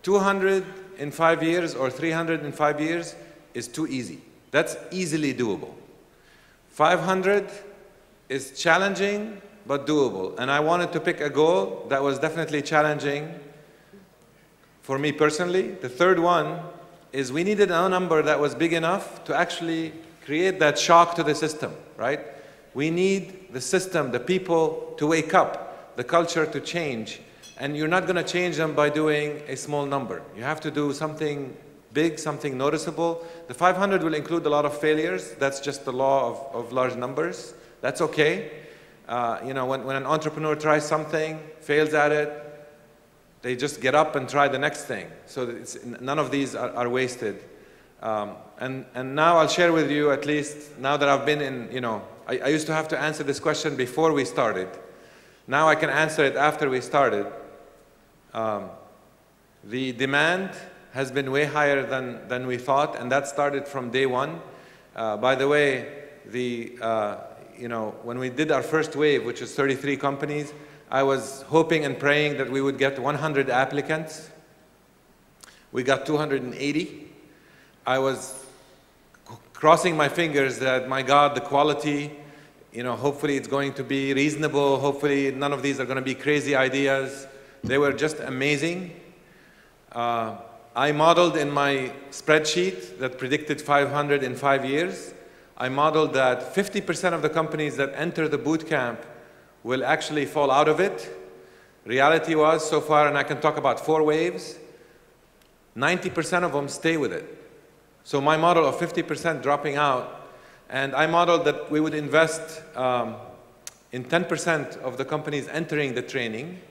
[SPEAKER 8] 200 in 5 years or 300 in 5 years is too easy. That's easily doable. 500 is challenging but doable. And I wanted to pick a goal that was definitely challenging for me personally. The third one is we needed a number that was big enough to actually create that shock to the system, right? We need the system, the people to wake up, the culture to change. And you're not going to change them by doing a small number. You have to do something big, something noticeable. The 500 will include a lot of failures. That's just the law of large numbers. That's okay. When an entrepreneur tries something, fails at it, they just get up and try the next thing. So none of these are wasted. And now I'll share with you, at least now that I've been in, I used to have to answer this question before we started. Now I can answer it after we started. The demand has been way higher than we thought, and that started from day one. By the way, when we did our first wave, which is 33 companies, I was hoping and praying that we would get 100 applicants We got 280. I was crossing my fingers that, my God, the quality, hopefully it's going to be reasonable. Hopefully none of these are going to be crazy ideas. They were just amazing. I modeled in my spreadsheet that predicted 500 in 5 years. I modeled that 50% of the companies that enter the boot camp will actually fall out of it. Reality was, so far, and I can talk about 4 waves, 90% of them stay with it. So my model of 50% dropping out, and I modeled that we would invest in 10% of the companies entering the training.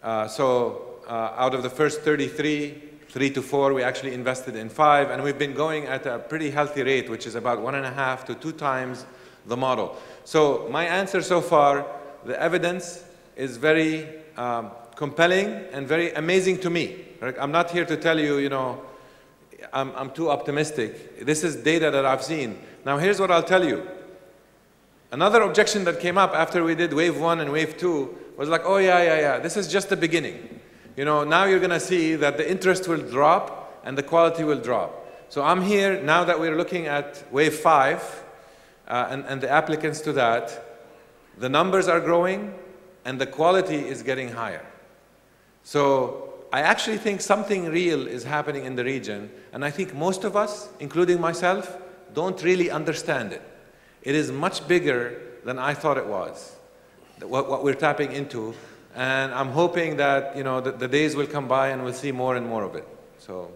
[SPEAKER 8] Out of the first 33, 3 to 4, we actually invested in 5, and we've been going at a pretty healthy rate, which is about 1.5 to 2 times the model. So my answer so far, the evidence is very compelling and very amazing to me. I'm not here to tell you, I'm too optimistic. This is data that I've seen. Now here's what I'll tell you. Another objection that came up after we did wave 1 and wave 2 was like, oh yeah, this is just the beginning. Now you're going to see that the interest will drop and the quality will drop. So I'm here now that we're looking at wave 5 and the applicants to that. The numbers are growing and the quality is getting higher. So I actually think something real is happening in the region, and I think most of us, including myself, don't really understand it. It is much bigger than I thought it was, what we're tapping into. And I'm hoping that the days will come by and we'll see more and more of it. So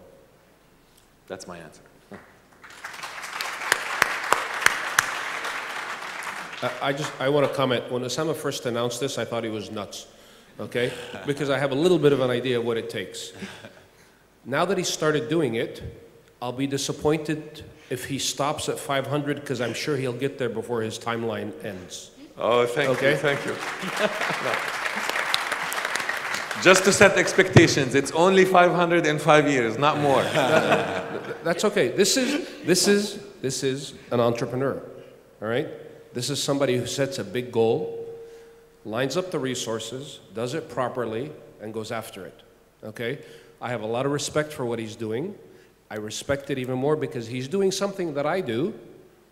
[SPEAKER 8] that's my answer.
[SPEAKER 4] I want to comment. When Osama first announced this, I thought he was nuts, okay? Because I have a little bit of an idea of what it takes. Now that he started doing it, I'll be disappointed if he stops at 500, because I'm sure he'll get there before his timeline ends.
[SPEAKER 8] Oh, thank you, thank you. Just to set expectations, it's only 500 in 5 years, not more.
[SPEAKER 4] That's okay. This is an entrepreneur, all right? This is somebody who sets a big goal, lines up the resources, does it properly, and goes after it, okay? I have a lot of respect for what he's doing. I respect it even more because he's doing something that I do,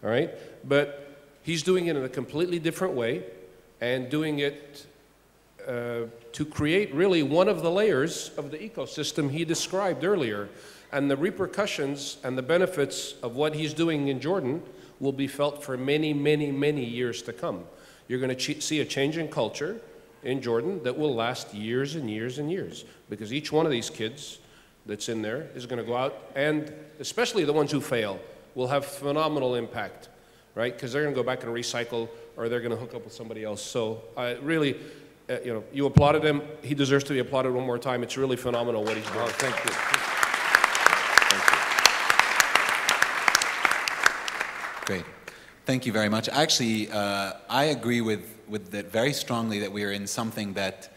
[SPEAKER 4] all right? But he's doing it in a completely different way and doing it to create really one of the layers of the ecosystem he described earlier. And the repercussions and the benefits of what he's doing in Jordan will be felt for many, many, many years to come. You're going to see a change in culture in Jordan that will last years and years and years, because each one of these kids that's in there is going to go out, and especially the ones who fail, will have phenomenal impact, right? Because they're going to go back and recycle, or they're going to hook up with somebody else. So really, you applauded him. He deserves to be applauded one more time. It's really phenomenal what he's doing.
[SPEAKER 8] Oh, thank you.
[SPEAKER 5] Great. Thank you very much. Actually, I agree with that very strongly, that we are in something that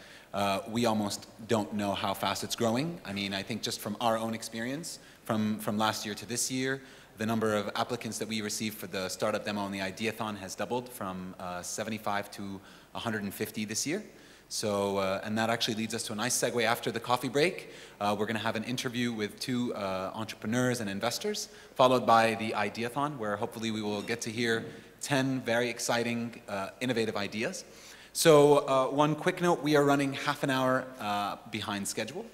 [SPEAKER 5] we almost don't know how fast it's growing. I mean, I think just from our own experience, from last year to this year, the number of applicants that we received for the startup demo and the Ideathon has doubled from 75 to 150 this year. So, and that actually leads us to a nice segue after the coffee break. We're going to have an interview with 2 entrepreneurs and investors, followed by the Ideathon, where hopefully we will get to hear 10 very exciting, innovative ideas. So one quick note, we are running half an hour behind schedule,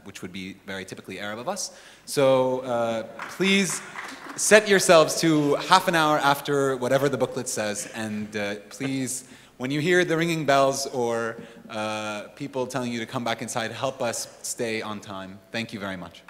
[SPEAKER 5] which would be very typically Arab of us. So please set yourselves to half an hour after whatever the booklet says, and please, when you hear the ringing bells or people telling you to come back inside, help us stay on time. Thank you very much.